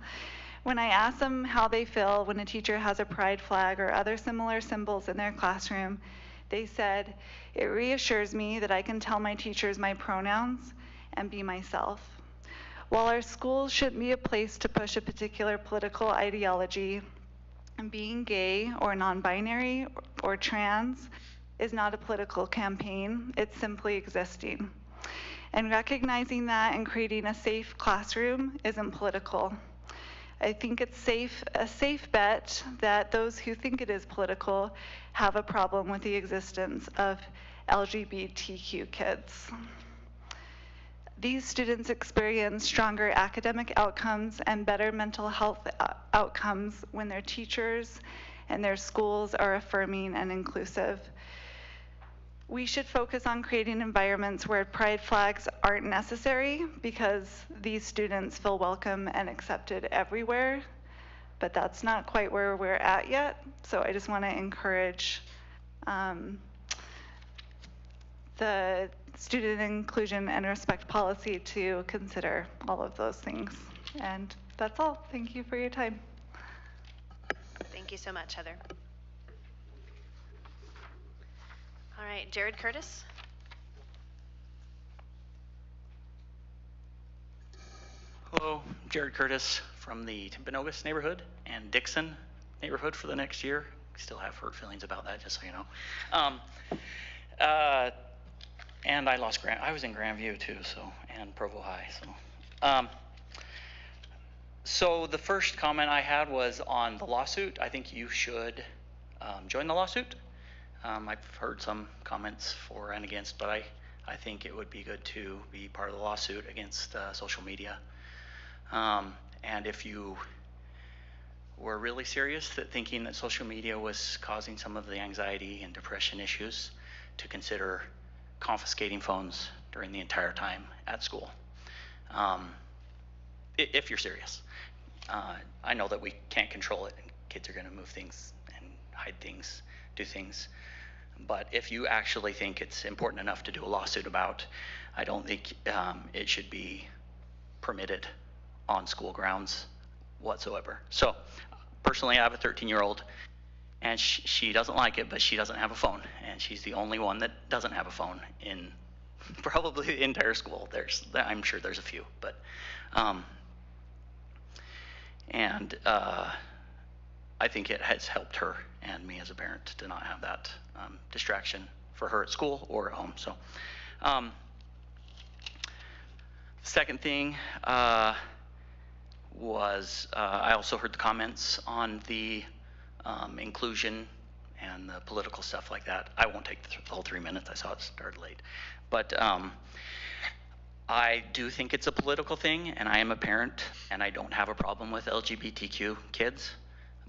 When I ask them how they feel when a teacher has a pride flag or other similar symbols in their classroom, they said, "It reassures me that I can tell my teachers my pronouns and be myself." While our schools shouldn't be a place to push a particular political ideology, being gay or non-binary or trans is not a political campaign, it's simply existing. And recognizing that and creating a safe classroom isn't political. I think it's a safe bet that those who think it is political have a problem with the existence of LGBTQ kids. These students experience stronger academic outcomes and better mental health outcomes when their teachers and their schools are affirming and inclusive. We should focus on creating environments where pride flags aren't necessary because these students feel welcome and accepted everywhere, but that's not quite where we're at yet. So I just want to encourage the student inclusion and respect policy to consider all of those things. And that's all. Thank you for your time. Thank you so much, Heather. All right, Jared Curtis. Hello, Jared Curtis from the Timpanogos neighborhood and Dixon neighborhood for the next year. Still have hurt feelings about that, just so you know. And I lost I was in Grandview too, and Provo High. So the first comment I had was on the lawsuit. I think you should join the lawsuit. I've heard some comments for and against, but I think it would be good to be part of the lawsuit against social media. And if you were really serious thinking that social media was causing some of the anxiety and depression issues, to consider confiscating phones during the entire time at school, if you're serious. I know that we can't control it, and kids are going to move things and hide things, do things. But if you actually think it's important enough to do a lawsuit about, I don't think it should be permitted on school grounds whatsoever. So personally, I have a 13-year-old, and she doesn't like it, but she doesn't have a phone, and she's the only one that doesn't have a phone in probably the entire school. I'm sure there's a few, but I think it has helped her and me as a parent to not have that distraction for her at school or at home. So second thing was I also heard the comments on the inclusion and the political stuff like that. I won't take the whole 3 minutes. I saw it started late. But I do think it's a political thing, and I am a parent, and I don't have a problem with LGBTQ kids,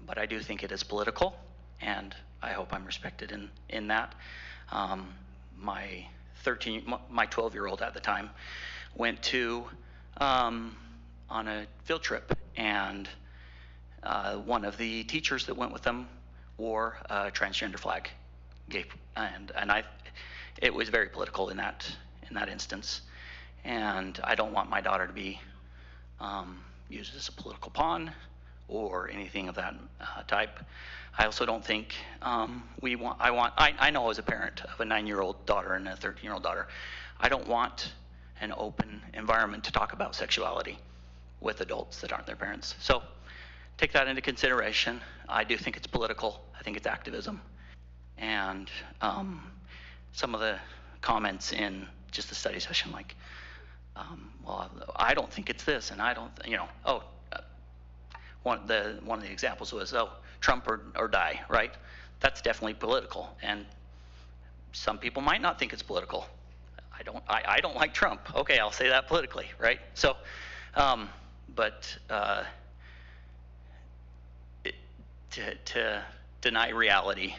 but I do think it is political, and I hope I'm respected in that. My 12-year-old at the time went to on a field trip, and one of the teachers that went with them wore a transgender flag, and it was very political in that instance. And I don't want my daughter to be used as a political pawn or anything of that type. I also don't think I know as a parent of a 9-year-old daughter and a 13-year-old daughter, I don't want an open environment to talk about sexuality with adults that aren't their parents. So take that into consideration. I do think it's political. I think it's activism. And some of the comments in just the study session, like, well, I don't think it's this, and I don't, one of the examples was, Trump or die, right? That's definitely political, and some people might not think it's political. I don't like Trump. Okay, I'll say that politically, right? So, to deny reality,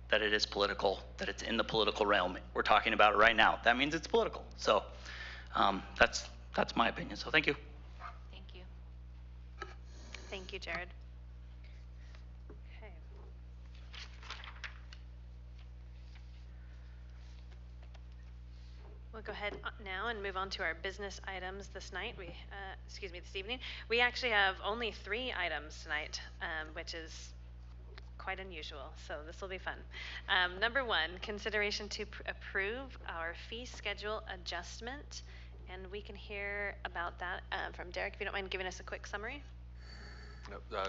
that it is political, that it's in the political realm, we're talking about it right now, that means it's political. So that's my opinion. So thank you. Thank you. Thank you, Jared. Okay. We'll go ahead now and move on to our business items this evening. We actually have only 3 items tonight, which is quite unusual, so this will be fun. Number 1, consideration to approve our fee schedule adjustment, and we can hear about that from Derek, if you don't mind giving us a quick summary.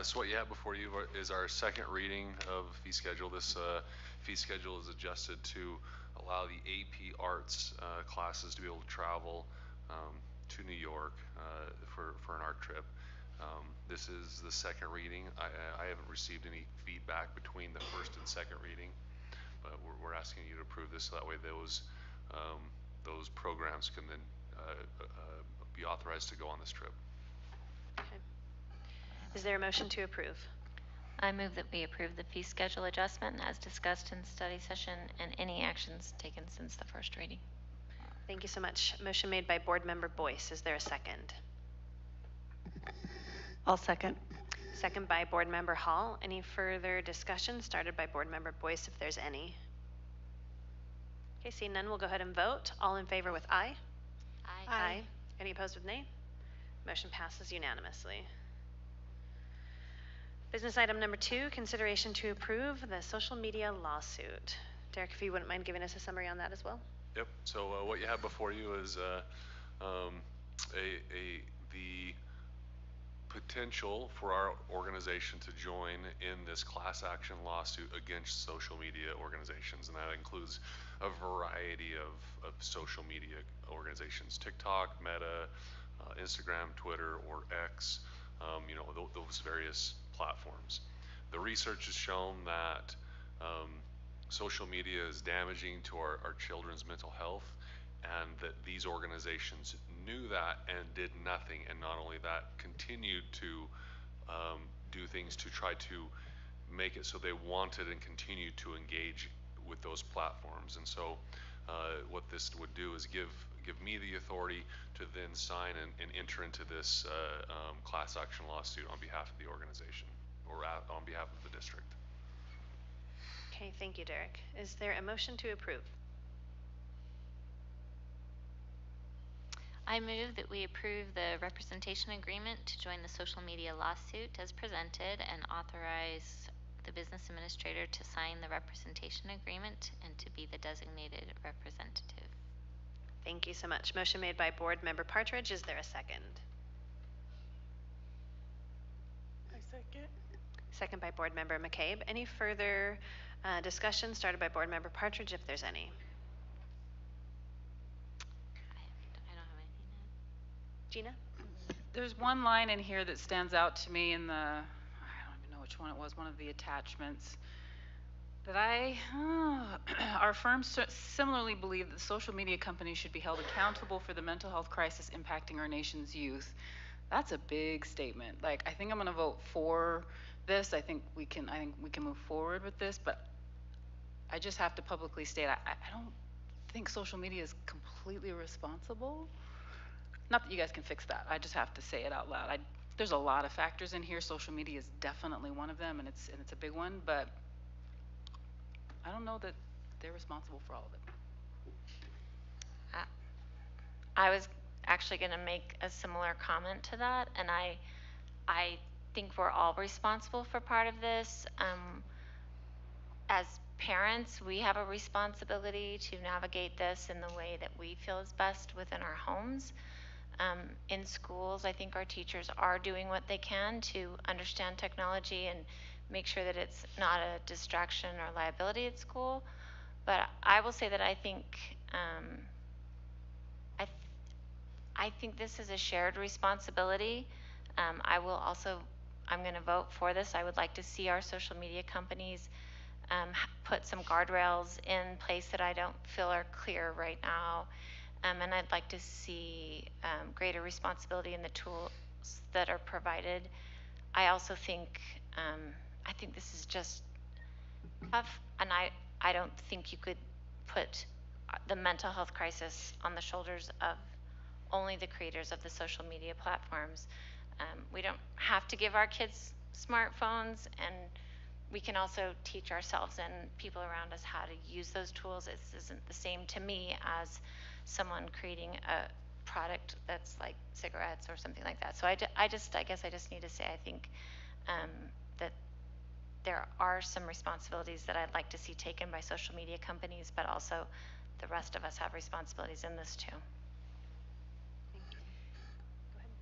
So what you have before you is our second reading of fee schedule. This fee schedule is adjusted to allow the AP Arts classes to be able to travel to New York for an art trip. This is the second reading. I haven't received any feedback between the first and second reading, but we're asking you to approve this so that way those programs can then be authorized to go on this trip. Okay. Is there a motion to approve? I move that we approve the fee schedule adjustment as discussed in study session and any actions taken since the first reading. Thank you so much. Motion made by Board Member Boyce. Is there a second? I'll second. Second by Board Member Hall. Any further discussion started by Board Member Boyce, if there's any? Okay, seeing none, we'll go ahead and vote. All in favor with aye? Aye. Aye. Any opposed with nay? Motion passes unanimously. Business item number 2, consideration to approve the social media lawsuit. Derek, if you wouldn't mind giving us a summary on that as well? Yep. So what you have before you is the potential for our organization to join in this class action lawsuit against social media organizations, and that includes a variety of social media organizations: TikTok, Meta, Instagram, Twitter, or X. Those various platforms. The research has shown that social media is damaging to our children's mental health, and that these organizations knew that and did nothing, and not only that, continued to do things to try to make it so they wanted and continued to engage with those platforms. And so what this would do is give me the authority to then sign and enter into this class action lawsuit on behalf of the organization, or on behalf of the district. Okay, thank you, Derek. Is there a motion to approve? I move that we approve the representation agreement to join the social media lawsuit as presented and authorize the business administrator to sign the representation agreement and to be the designated representative. Thank you so much. Motion made by Board Member Partridge. Is there a second? I second. Second by Board Member McCabe. Any further discussion started by Board Member Partridge, if there's any? I don't have anything to Gina? There's one line in here that stands out to me in I don't even know which one it was, one of the attachments, that our firm similarly believe that social media companies should be held accountable for the mental health crisis impacting our nation's youth. That's a big statement. Like, I think I'm going to vote for this. I think we can move forward with this, but I just have to publicly state I don't think social media is completely responsible. Not that you guys can fix that. I just have to say it out loud. There's a lot of factors in here. Social media is definitely one of them, and it's a big one, but I don't know that they're responsible for all of it. I was actually going to make a similar comment to that, and I think we're all responsible for part of this. As parents, we have a responsibility to navigate this in the way that we feel is best within our homes. In schools, I think our teachers are doing what they can to understand technology and make sure that it's not a distraction or liability at school. But I will say that I think I think this is a shared responsibility. I'm going to vote for this. I would like to see our social media companies put some guardrails in place that I don't feel are clear right now. And I'd like to see greater responsibility in the tools that are provided. I also think, I think this is just tough, and I don't think you could put the mental health crisis on the shoulders of only the creators of the social media platforms. We don't have to give our kids smartphones, and we can also teach ourselves and people around us how to use those tools. It isn't the same to me as someone creating a product that's like cigarettes or something like that. So I guess I just need to say I think that there are some responsibilities that I'd like to see taken by social media companies, but also the rest of us have responsibilities in this too.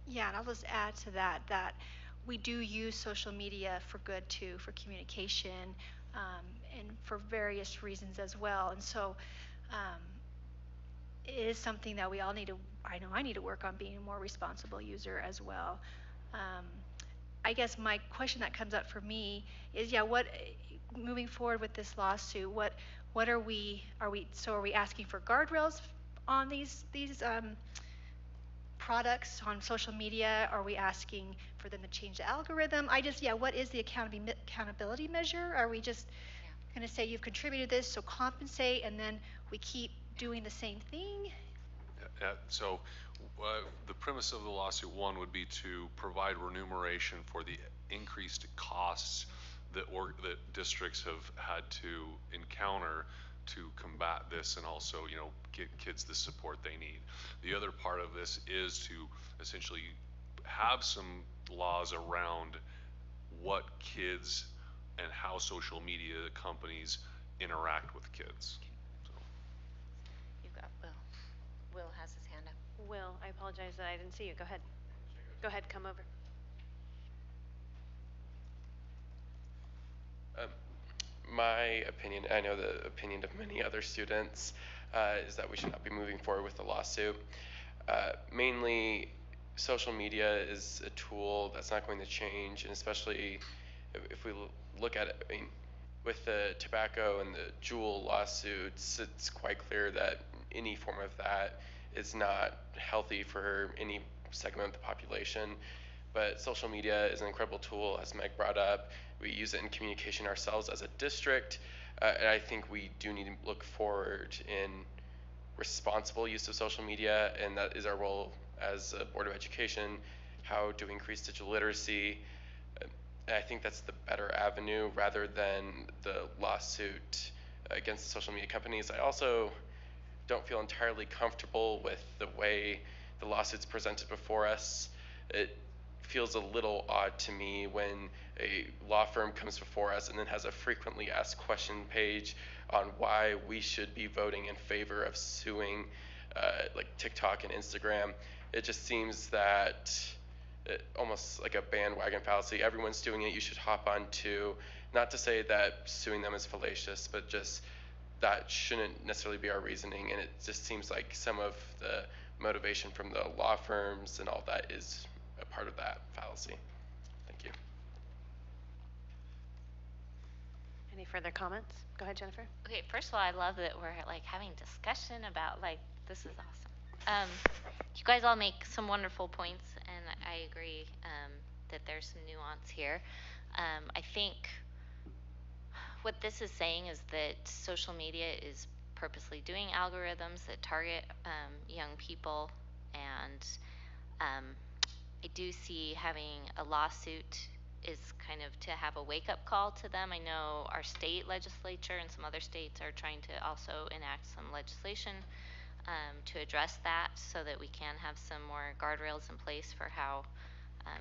Yeah, and I'll just add to that we do use social media for good too, for communication, and for various reasons as well. And so it is something that we all need to, I know I need to work on being a more responsible user as well. I guess my question that comes up for me is, yeah, moving forward with this lawsuit, what are we asking for guardrails on these products on social media? Are we asking for them to change the algorithm? What is the accountability measure? Are we just going to say you've contributed this, so compensate, and then we keep doing the same thing? So the premise of the lawsuit, one, would be to provide remuneration for the increased costs that districts have had to encounter to combat this, and also, get kids the support they need. The other part of this is to essentially have some laws around what kids and how social media companies interact with kids. You've got Will. Will has his hand up. Will, I apologize that I didn't see you. Go ahead. Go ahead, come over. My opinion, I know the opinion of many other students, is that we should not be moving forward with the lawsuit. Mainly, social media is a tool that's not going to change, and especially if we look at it, with the tobacco and the Juul lawsuits, it's quite clear that any form of that is not healthy for any segment of the population. But social media is an incredible tool, as Meg brought up. We use it in communication ourselves as a district, and I think we do need to look forward in responsible use of social media, and that is our role as a Board of Education, how to increase digital literacy. I think that's the better avenue rather than the lawsuit against the social media companies. I also don't feel entirely comfortable with the way the lawsuit's presented before us. It feels a little odd to me when a law firm comes before us and then has a frequently asked question page on why we should be voting in favor of suing like TikTok and Instagram. It just seems that almost like a bandwagon fallacy. Everyone's doing it, you should hop on too. Not to say that suing them is fallacious, but just that shouldn't necessarily be our reasoning, and it just seems like some of the motivation from the law firms and all that is a part of that fallacy. Thank you. Any further comments? Go ahead, Jennifer. Okay, first of all, I love that we're having discussion about this is awesome. You guys all make some wonderful points, and I agree that there's some nuance here. I think what this is saying is that social media is purposely doing algorithms that target young people, and I do see having a lawsuit is kind of to have a wake-up call to them. I know our state legislature and some other states are trying to also enact some legislation to address that, so that we can have some more guardrails in place for how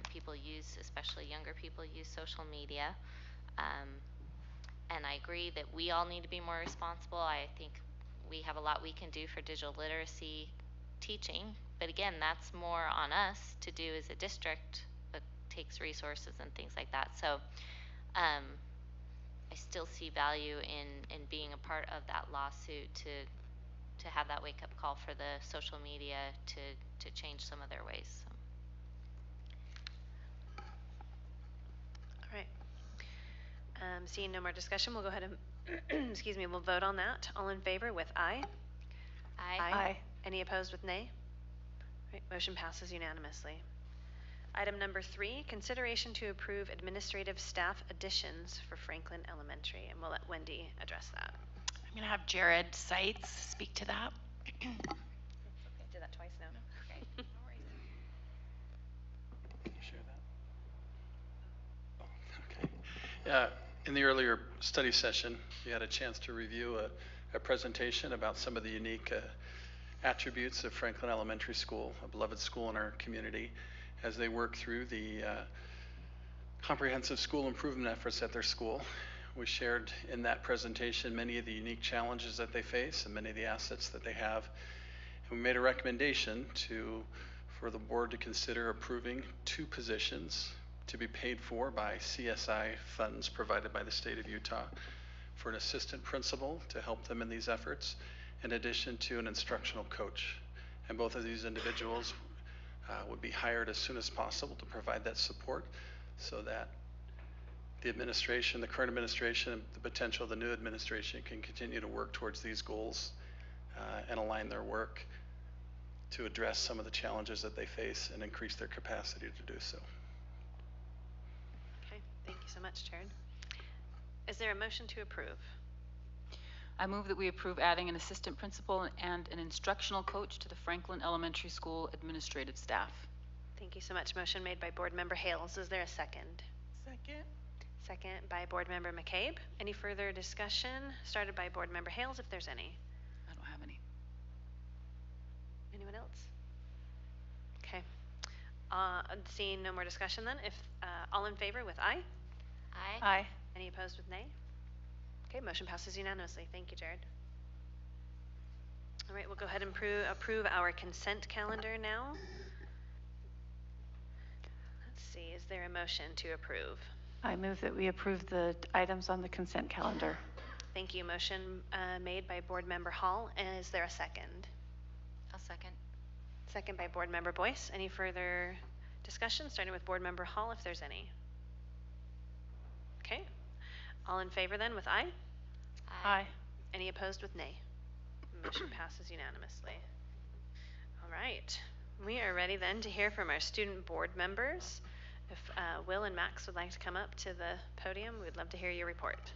people use, especially younger people, use social media. And I agree that we all need to be more responsible. I think we have a lot we can do for digital literacy teaching, but again, that's more on us to do as a district, but takes resources and things like that. So I still see value in being a part of that lawsuit to have that wake-up call for the social media to change some of their ways. So. All right. Seeing no more discussion, we'll go ahead and excuse me, we'll vote on that. All in favor with aye? Aye. Any opposed with nay? Right, motion passes unanimously. Item number 3, consideration to approve administrative staff additions for Franklin Elementary, and we'll let Wendy address that. I'm going to have Jared Seitz speak to that. It's okay, did that twice now. Okay, no worries. Can you share that? Oh, okay. In the earlier study session, you had a chance to review a presentation about some of the unique attributes of Franklin Elementary School, a beloved school in our community, as they work through the comprehensive school improvement efforts at their school. We shared in that presentation many of the unique challenges that they face and many of the assets that they have. And we made a recommendation for the board to consider approving 2 positions to be paid for by CSI funds provided by the state of Utah for an assistant principal to help them in these efforts, in addition to an instructional coach. And both of these individuals would be hired as soon as possible to provide that support. so that the administration, the current administration, and the potential of the new administration can continue to work towards these goals and align their work to address some of the challenges that they face and increase their capacity to do so. Okay, thank you so much, Jared. Is there a motion to approve? I move that we approve adding an assistant principal and an instructional coach to the Franklin Elementary School administrative staff. Thank you so much. Motion made by Board Member Hales. Is there a second? Second. Second by Board Member McCabe. Any further discussion? Started by Board Member Hales, if there's any. I don't have any. Anyone else? Okay. Seeing no more discussion then, if all in favor with aye? Aye. Aye. Any opposed with nay? Okay, motion passes unanimously. Thank you, Jared. All right, we'll go ahead and approve our consent calendar now. Let's see, is there a motion to approve? I move that we approve the items on the consent calendar. Thank you. Motion made by Board Member Hall. Is there a second? I'll second. Second by Board Member Boyce. Any further discussion, starting with Board Member Hall, if there's any? Okay. All in favor then with aye? Aye. Any opposed with nay? Motion passes unanimously. All right. We are ready then to hear from our student board members. If Will and Max would like to come up to the podium, we'd love to hear your report.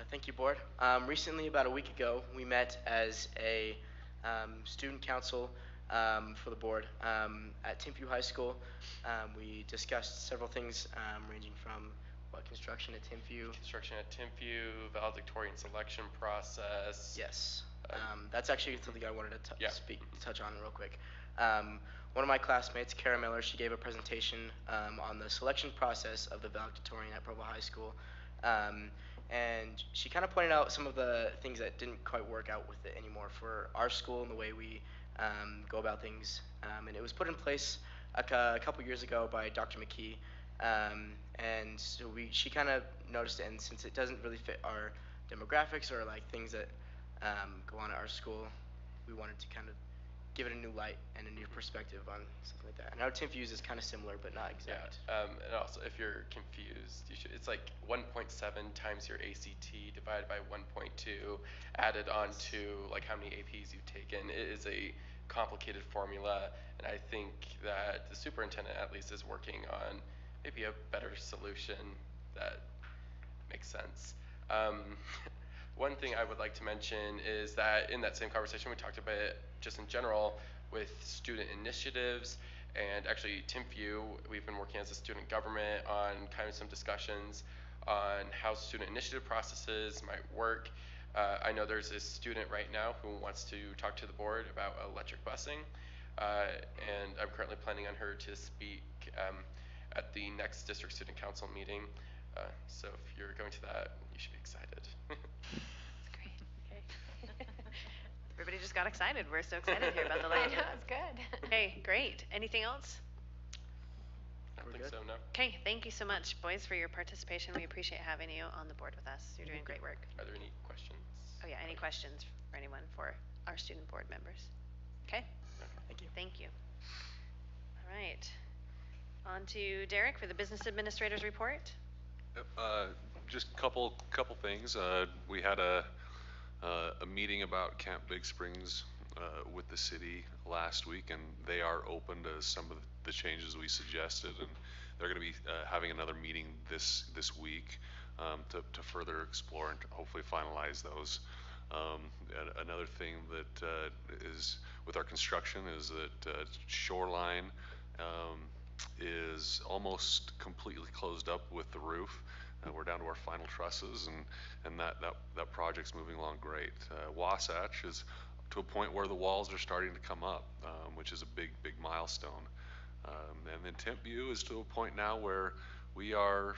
Thank you, Board. Recently, about a week ago, we met as a student council for the board at Timpview High School. We discussed several things ranging from construction at Timpview. Construction at Timpview, valedictorian selection process. Yes. That's actually something I wanted to touch on real quick. One of my classmates, Kara Miller, she gave a presentation on the selection process of the valedictorian at Provo High School. And she kind of pointed out some of the things that didn't quite work out with it anymore for our school and the way we go about things. And it was put in place a couple years ago by Dr. McKee. And so she kind of noticed it, and since it doesn't really fit our demographics or like things that go on at our school, we wanted to kind of give it a new light and a new perspective on something like that. And our Timpviews is kind of similar, but not exact. Yeah, and also if you're confused, it's like 1.7 times your ACT divided by 1.2 added on to like how many APs you've taken. It is a complicated formula, and I think that the superintendent at least is working on maybe a better solution that makes sense. One thing I would like to mention is that in that same conversation we talked about it just in general with student initiatives, and actually Timpview, we've been working as a student government on kind of some discussions on how student initiative processes might work. I know there's a student right now who wants to talk to the board about electric busing, and I'm currently planning on her to speak at the next district student council meeting. So if you're going to that, you should be excited. That's great. Okay. Everybody just got excited. We're so excited here about the light. I know, it's good. Okay, great. Anything else? I don't think so, no. Okay, thank you so much, boys, for your participation. We appreciate having you on the board with us. You're doing great work. Are there any questions? Oh yeah, any questions for anyone for our student board members? Okay? Thank you. Thank you. All right. On to Derek for the business administrator's report. Just a couple things. We had a meeting about Camp Big Springs with the city last week, and they are open to some of the changes we suggested, and they're going to be having another meeting this week to further explore and to hopefully finalize those. Another thing that is with our construction is that Shoreline is almost completely closed up with the roof. We're down to our final trusses, and that project's moving along great. Wasatch is to a point where the walls are starting to come up, which is a big milestone. And then Timpview is to a point now where we are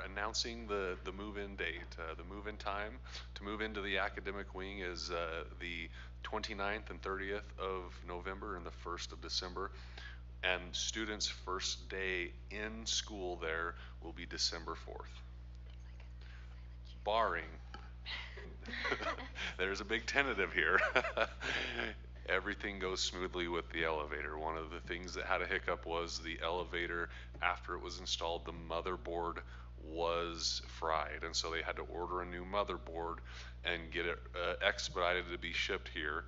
announcing the move-in date. The move-in time to move into the academic wing is the 29th and 30th of November and the 1st of December. And students' first day in school there will be December 4th. Barring, there's a big tentative here. everything goes smoothly with the elevator. One of the things that had a hiccup was the elevator, after it was installed, the motherboard was fried, and so they had to order a new motherboard and get it expedited to be shipped here.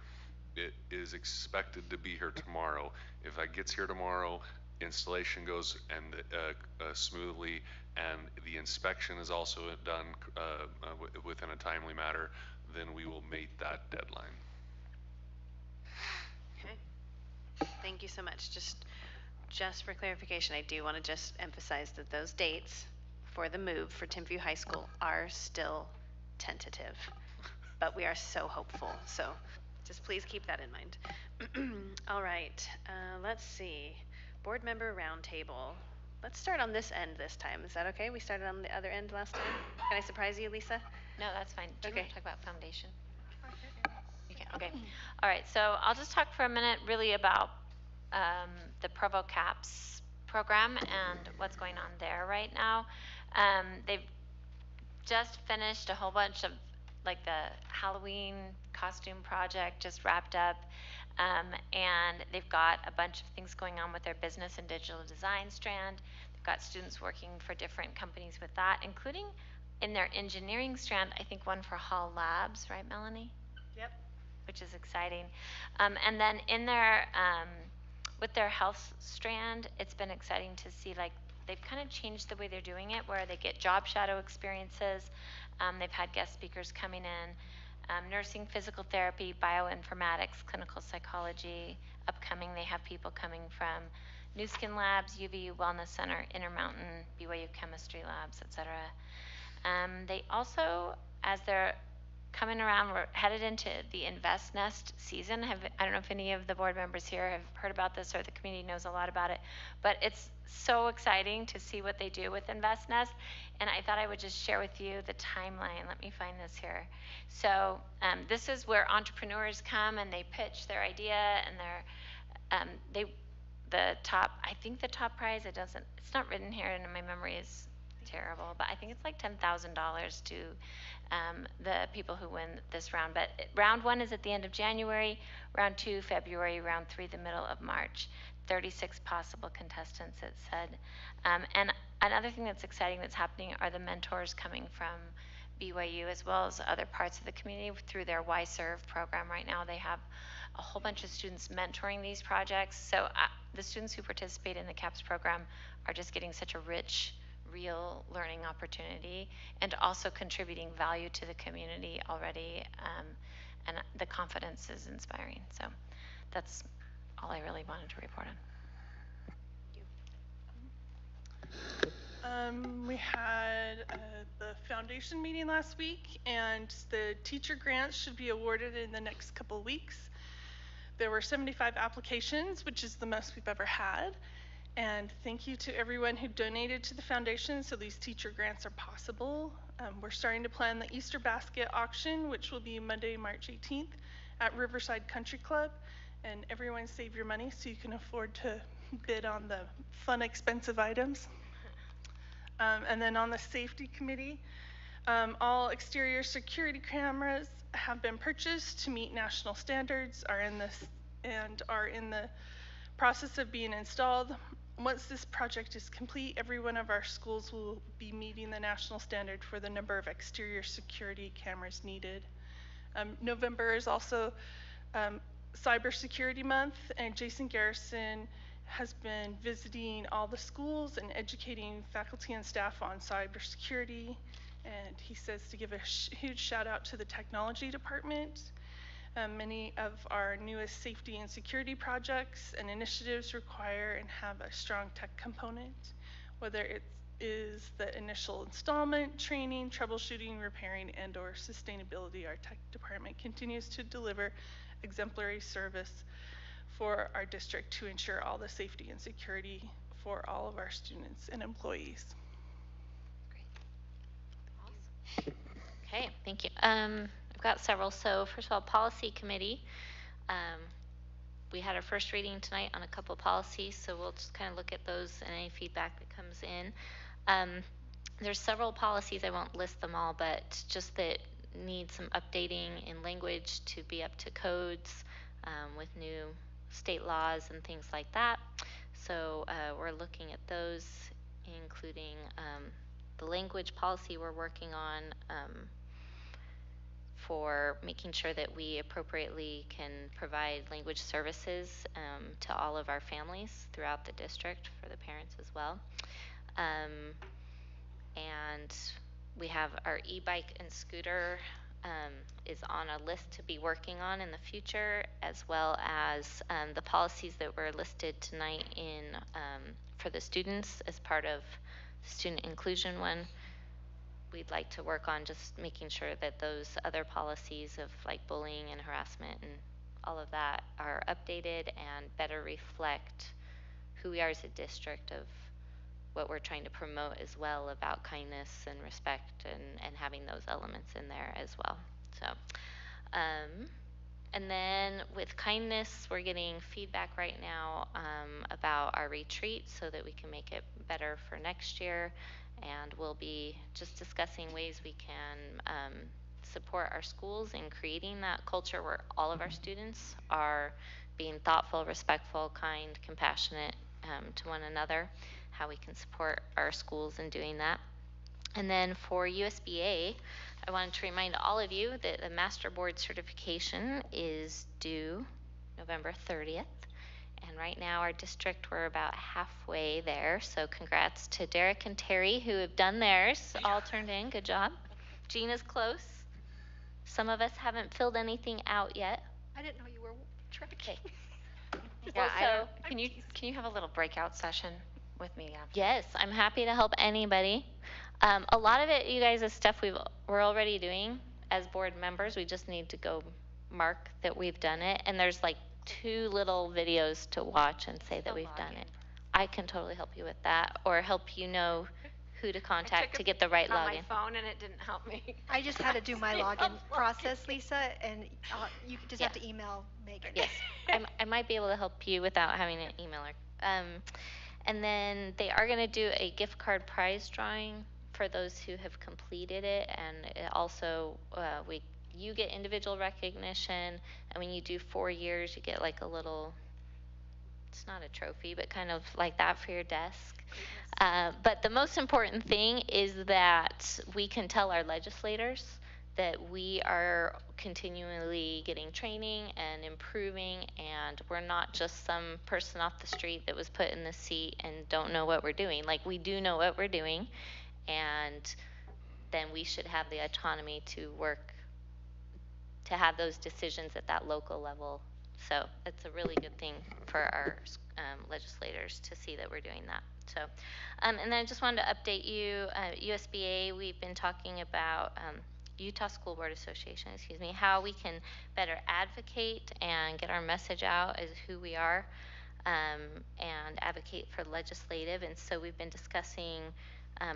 It is expected to be here tomorrow. If that gets here tomorrow, installation goes and smoothly, and the inspection is also done within a timely manner, then we will meet that deadline. Okay. Thank you so much. Just for clarification, I do want to just emphasize that those dates for the move for Timpview High School are still tentative, but we are so hopeful. So just please keep that in mind. All right, let's see. Board member roundtable. Let's start on this end this time. Is that okay? We started on the other end last time. Can I surprise you, Lisa? No, that's fine. Do you Okay. want to talk about foundation? You can, okay. All right, so I'll just talk for a minute really about the Provo CAPS program and what's going on there right now. They've just finished a whole bunch of, like, the Halloween costume project just wrapped up, and they've got a bunch of things going on with their business and digital design strand. They've got students working for different companies with that, including in their engineering strand, I think one for Hall Labs, right, Melanie? Yep. Which is exciting. And then in their, with their health strand, it's been exciting to see, like, they've kind of changed the way they're doing it, where they get job shadow experiences. They've had guest speakers coming in, nursing, physical therapy, bioinformatics, clinical psychology. Upcoming, they have people coming from New Skin Labs, UVU Wellness Center, Intermountain, BYU Chemistry Labs, etc. They also, as they're coming around, we're headed into the Invest Nest season. I don't know if any of the board members here have heard about this or the community knows a lot about it, but it's so exciting to see what they do with Invest Nest. And I thought I would just share with you the timeline. Let me find this here. So this is where entrepreneurs come and they pitch their idea, and the top, I think the top prize, it's not written here and my memory is terrible, but I think it's like $10,000 to the people who win this round. But round 1 is at the end of January, round 2 February, round 3 the middle of March. 36 possible contestants, it said. And another thing that's exciting that's happening are the mentors coming from BYU as well as other parts of the community through their Y-Serve program. Right now they have a whole bunch of students mentoring these projects. So the students who participate in the CAPS program are just getting such a rich, real learning opportunity and also contributing value to the community already, and the confidence is inspiring. So that's all I really wanted to report on. We had the foundation meeting last week, and the teacher grants should be awarded in the next couple of weeks. There were 75 applications, which is the most we've ever had. And thank you to everyone who donated to the foundation so these teacher grants are possible. We're starting to plan the Easter basket auction, which will be Monday, March 18th at Riverside Country Club. And everyone save your money so you can afford to bid on the fun, expensive items. And then on the safety committee, all exterior security cameras have been purchased to meet national standards, are in the process of being installed. Once this project is complete, every one of our schools will be meeting the national standard for the number of exterior security cameras needed. November is also Cybersecurity Month, and Jason Garrison has been visiting all the schools and educating faculty and staff on cybersecurity. And he says to give a huge shout out to the technology department. Many of our newest safety and security projects and initiatives require and have a strong tech component, whether it is the initial installment, training, troubleshooting, repairing, and or sustainability. Our tech department continues to deliver exemplary service for our district to ensure all the safety and security for all of our students and employees. Great. Awesome. Okay, thank you. I've got several. So first of all, policy committee. We had our first reading tonight on a couple of policies, so we'll just kind of look at those and any feedback that comes in. There's several policies, I won't list them all, but just that need some updating in language to be up to codes. with new state laws and things like that. So we're looking at those, including the language policy we're working on, for making sure that we appropriately can provide language services to all of our families throughout the district, for the parents as well. And we have our e-bike and scooter is on a list to be working on in the future, as well as the policies that were listed tonight in for the students as part of the student inclusion one. We'd like to work on just making sure that those other policies of like bullying and harassment and all of that are updated and better reflect who we are as a district, of what we're trying to promote as well, about kindness and respect, and having those elements in there as well. So, and then with kindness, we're getting feedback right now about our retreat so that we can make it better for next year. And we'll be just discussing ways we can support our schools in creating that culture where all of our students are being thoughtful, respectful, kind, compassionate to one another, how we can support our schools in doing that. And then for USBA, I wanted to remind all of you that the Master Board certification is due November 30th. And right now, our district, we're about halfway there. So congrats to Derek and Terry, who have done theirs, all turned in. Good job. Gina's close. Some of us haven't filled anything out yet. I didn't know you were tracking. Yeah, Well, so can you have a little breakout session with me after? yes, I'm happy to help anybody. A lot of it, you guys, is stuff we're already doing as board members. We just need to go mark that we've done it. And there's like 2 little videos to watch and say that we've done it. I can totally help you with that, or help you know who to contact to get the right on login. my phone and it didn't help me. I just had to do my login process, Lisa, and you just have to email Megan. Yes, I might be able to help you without having an emailer. And then they are going to do a gift card prize drawing for those who have completed it, and it also you get individual recognition, and when you do 4 years, you get like a little, it's not a trophy, but kind of like that for your desk. But the most important thing is that we can tell our legislators that we are continually getting training and improving, and we're not just some person off the street that was put in the seat and don't know what we're doing. Like, we do know what we're doing, and then we should have the autonomy to work to have those decisions at that local level. So it's a really good thing for our legislators to see that we're doing that. So, and then I just wanted to update you, USBA, we've been talking about Utah School Board Association, how we can better advocate and get our message out as who we are, and advocate for legislative. And so we've been discussing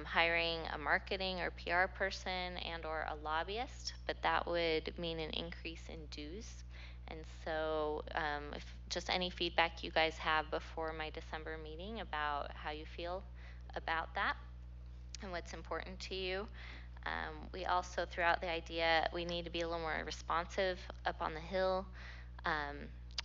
hiring a marketing or PR person and or a lobbyist, but that would mean an increase in dues. And so if just any feedback you guys have before my December meeting about how you feel about that and what's important to you. We also threw out the idea we need to be a little more responsive up on the Hill.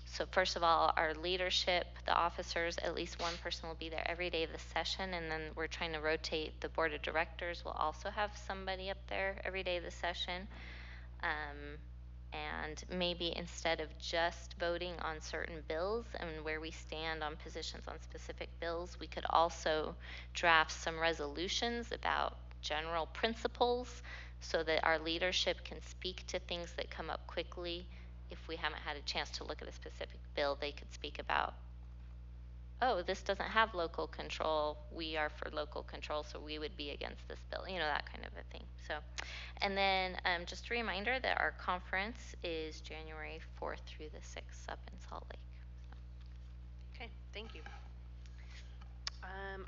So first of all, our leadership, the officers, at least one person will be there every day of the session, and then we're trying to rotate. The board of directors will also have somebody up there every day of the session. And maybe instead of just voting on certain bills and where we stand on positions on specific bills, we could also draft some resolutions about general principles so that our leadership can speak to things that come up quickly. If we haven't had a chance to look at a specific bill, they could speak about, oh, this doesn't have local control. We are for local control, so we would be against this bill, that kind of a thing. So, and then just a reminder that our conference is January 4th through the 6th up in Salt Lake. Okay, thank you.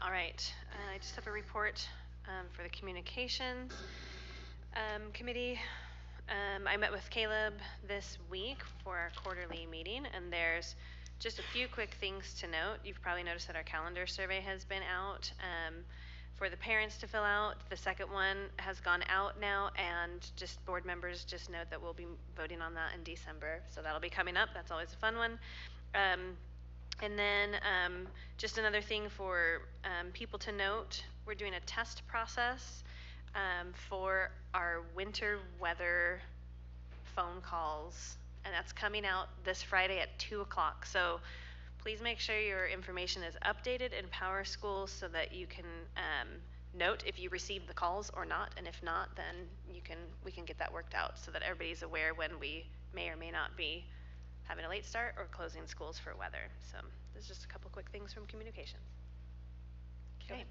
All right, I just have a report for the communications committee. I met with Caleb this week for our quarterly meeting, and there's just a few quick things to note. You've probably noticed that our calendar survey has been out for for the parents to fill out. The second one has gone out now, and just board members just note that we'll be voting on that in December. So that'll be coming up. That's always a fun one. And then just another thing for people to note, we're doing a test process for our winter weather phone calls, and that's coming out this Friday at 2 o'clock. So please make sure your information is updated in Power School so that you can note if you received the calls or not, and if not, then we can get that worked out so that everybody's aware when we may or may not be having a late start or closing schools for weather. So there's just a couple quick things from communications. Okay.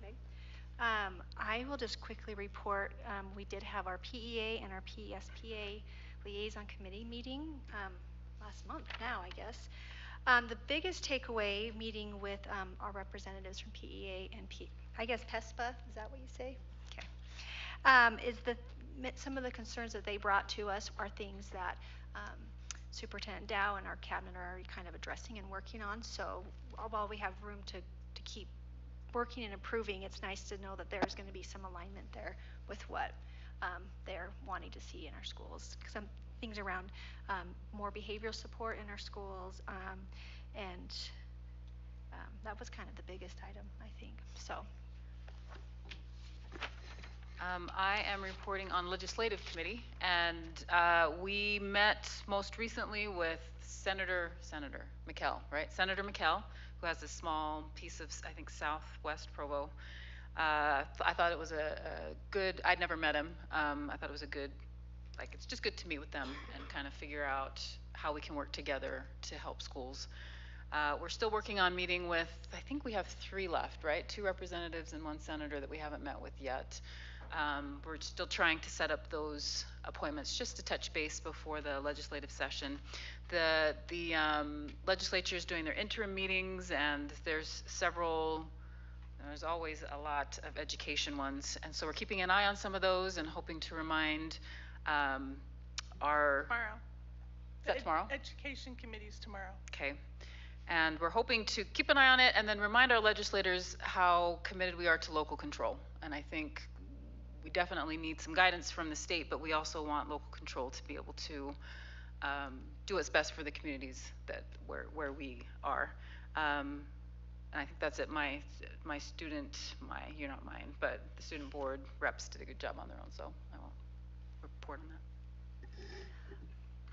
I will just quickly report, we did have our PEA and our PSPA liaison committee meeting last month now, I guess. The biggest takeaway meeting with our representatives from PEA and I guess PESPA, is that what you say? Okay. Is that some of the concerns that they brought to us are things that Superintendent Dow and our cabinet are already kind of addressing and working on. So while we have room to keep working and improving, it's nice to know that there's going to be some alignment there with what they're wanting to see in our schools. Some things around more behavioral support in our schools, and that was kind of the biggest item, I think. So. I am reporting on Legislative Committee, and we met most recently with Senator McKell, right? Senator McKell, who has a small piece of, I think, Southwest Provo. I thought it was a good, I'd never met him. I thought it was a good, it's just good to meet with them and kind of figure out how we can work together to help schools. We're still working on meeting with, I think we have 3 left, right? 2 representatives and 1 senator that we haven't met with yet. We're still trying to set up those appointments just to touch base before the legislative session. The legislature is doing their interim meetings, and there's always a lot of education ones, and so we're keeping an eye on some of those and hoping to remind our tomorrow. Is that tomorrow? Education committees tomorrow. Okay. And we're hoping to keep an eye on it and then remind our legislators how committed we are to local control. And I think we definitely need some guidance from the state, but we also want local control to be able to do what's best for the communities where we are. And I think that's it. You're not mine, but the student board reps did a good job on their own, so I won't report on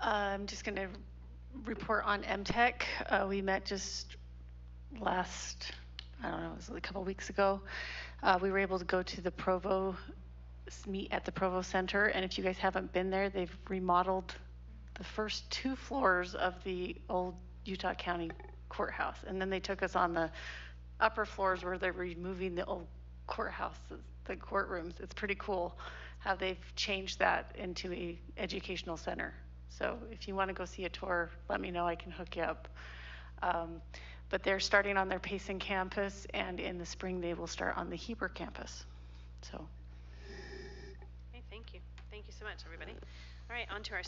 that. I'm just going to report on MTech. We met just last, I don't know, it was a couple weeks ago. We were able to go to the Provo, meet at the Provo Center, and if you guys haven't been there, they've remodeled the first 2 floors of the old Utah County courthouse, and then they took us on the upper floors where they're removing the old courthouses, the courtrooms. It's pretty cool how they've changed that into a educational center. So if you want to go see a tour, let me know. I can hook you up. But they're starting on their Payson campus, and in the spring they will start on the Heber campus. So. Okay, thank you. Thank you so much, everybody. All right, on to our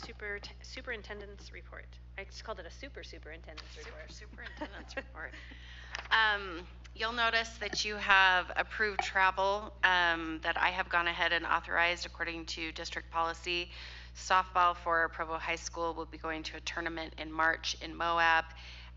superintendent's report. I just called it a superintendent's report. Superintendent's report. You'll notice that you have approved travel that I have gone ahead and authorized according to district policy. Softball for Provo High School will be going to a tournament in March in Moab,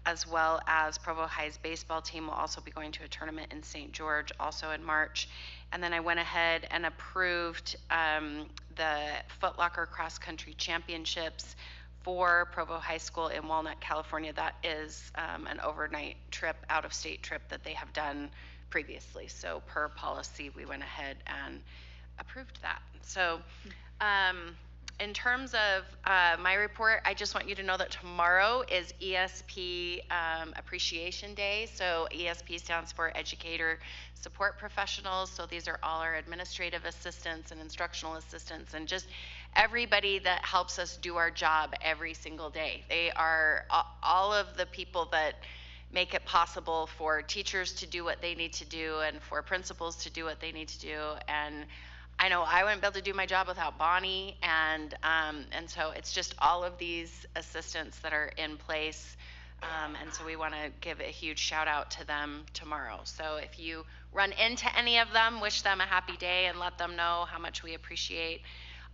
as well as Provo High's baseball team will also be going to a tournament in St. George, also in March. And then I went ahead and approved the Foot Locker Cross Country Championships for Provo High School in Walnut, California. That is an overnight trip, out-of-state trip that they have done previously. So per policy, we went ahead and approved that. So in terms of my report, I just want you to know that tomorrow is ESP Appreciation Day. So ESP stands for Educator Support Professionals. So these are all our administrative assistants and instructional assistants and just everybody that helps us do our job every single day. They are all of the people that make it possible for teachers to do what they need to do and for principals to do what they need to do. And I know I wouldn't be able to do my job without Bonnie, and so it's just all of these assistants that are in place And so we want to give a huge shout out to them tomorrow. So if you run into any of them, wish them a happy day and let them know how much we appreciate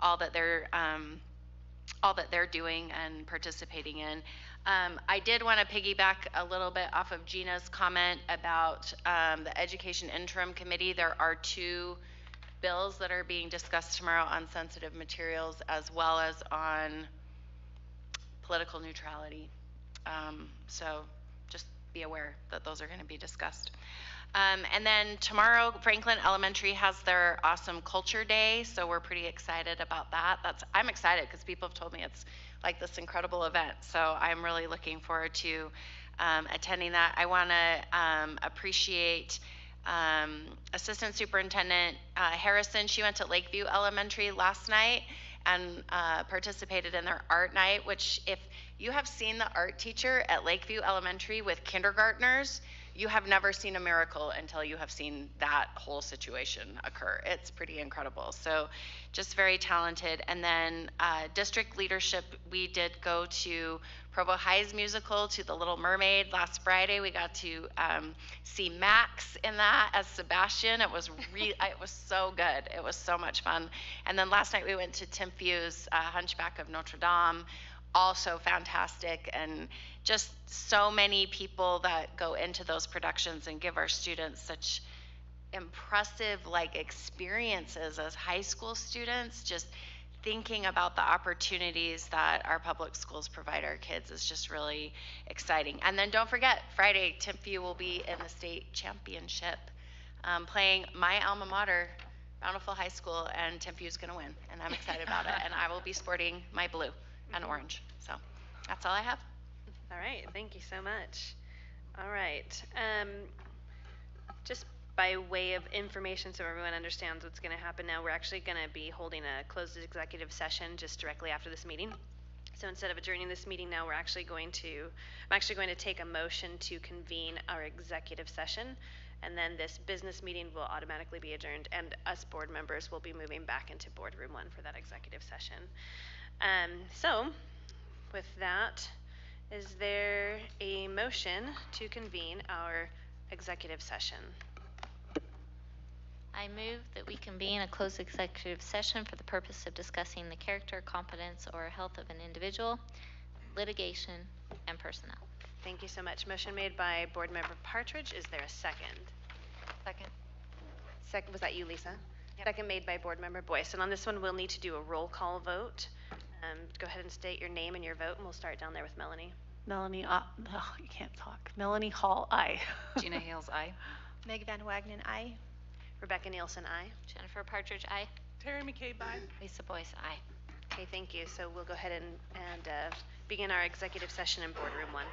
all that they're doing and participating in. I did want to piggyback a little bit off of Gina's comment about the Education Interim Committee. There are 2 bills that are being discussed tomorrow on sensitive materials as well as on political neutrality. So just be aware that those are going to be discussed. And then tomorrow, Franklin Elementary has their awesome culture day, so we're pretty excited about that. I'm excited because people have told me it's like this incredible event, so I'm really looking forward to attending that. I want to appreciate Assistant Superintendent Harrison. She went to Lakeview Elementary last night and participated in their art night, which if you have seen the art teacher at Lakeview Elementary with kindergartners, you have never seen a miracle until you have seen that whole situation occur. It's pretty incredible. So just very talented. And then district leadership, we did go to Provo High's musical, to The Little Mermaid last Friday. We got to see Max in that as Sebastian. It was it was so good. It was so much fun. And then last night we went to Tim Few's Hunchback of Notre Dame. Also fantastic, and just so many people that go into those productions and give our students such impressive experiences as high school students. Just thinking about the opportunities that our public schools provide our kids is just really exciting. And then don't forget, Friday, Tim Few will be in the state championship playing my alma mater, Bountiful High School, and Tim Few's going to win, and I'm excited about it. And I will be sporting my blue and orange. So that's all I have. All right, thank you so much. All right, just by way of information so everyone understands what's going to happen now, we're actually going to be holding a closed executive session just directly after this meeting. So instead of adjourning this meeting now, I'm actually going to take a motion to convene our executive session, and then this business meeting will automatically be adjourned, and us board members will be moving back into boardroom 1 for that executive session. So with that, is there a motion to convene our executive session? I move that we convene a closed executive session for the purpose of discussing the character, competence, or health of an individual, litigation, and personnel. Thank you so much. Motion made by Board Member Partridge. Is there a second? Second. Was that you, Lisa? Yep. Second made by Board Member Boyce. And on this one, we'll need to do a roll call vote. Go ahead and state your name and your vote, and we'll start down there with Melanie. Melanie, you can't talk. Melanie Hall, aye. Gina Hales, aye. Meg Van Wagenen, aye. Rebecca Nielsen, aye. Jennifer Partridge, aye. Terry McCabe, aye. Lisa Boyce, aye. Okay, thank you. So we'll go ahead and begin our executive session in boardroom 1.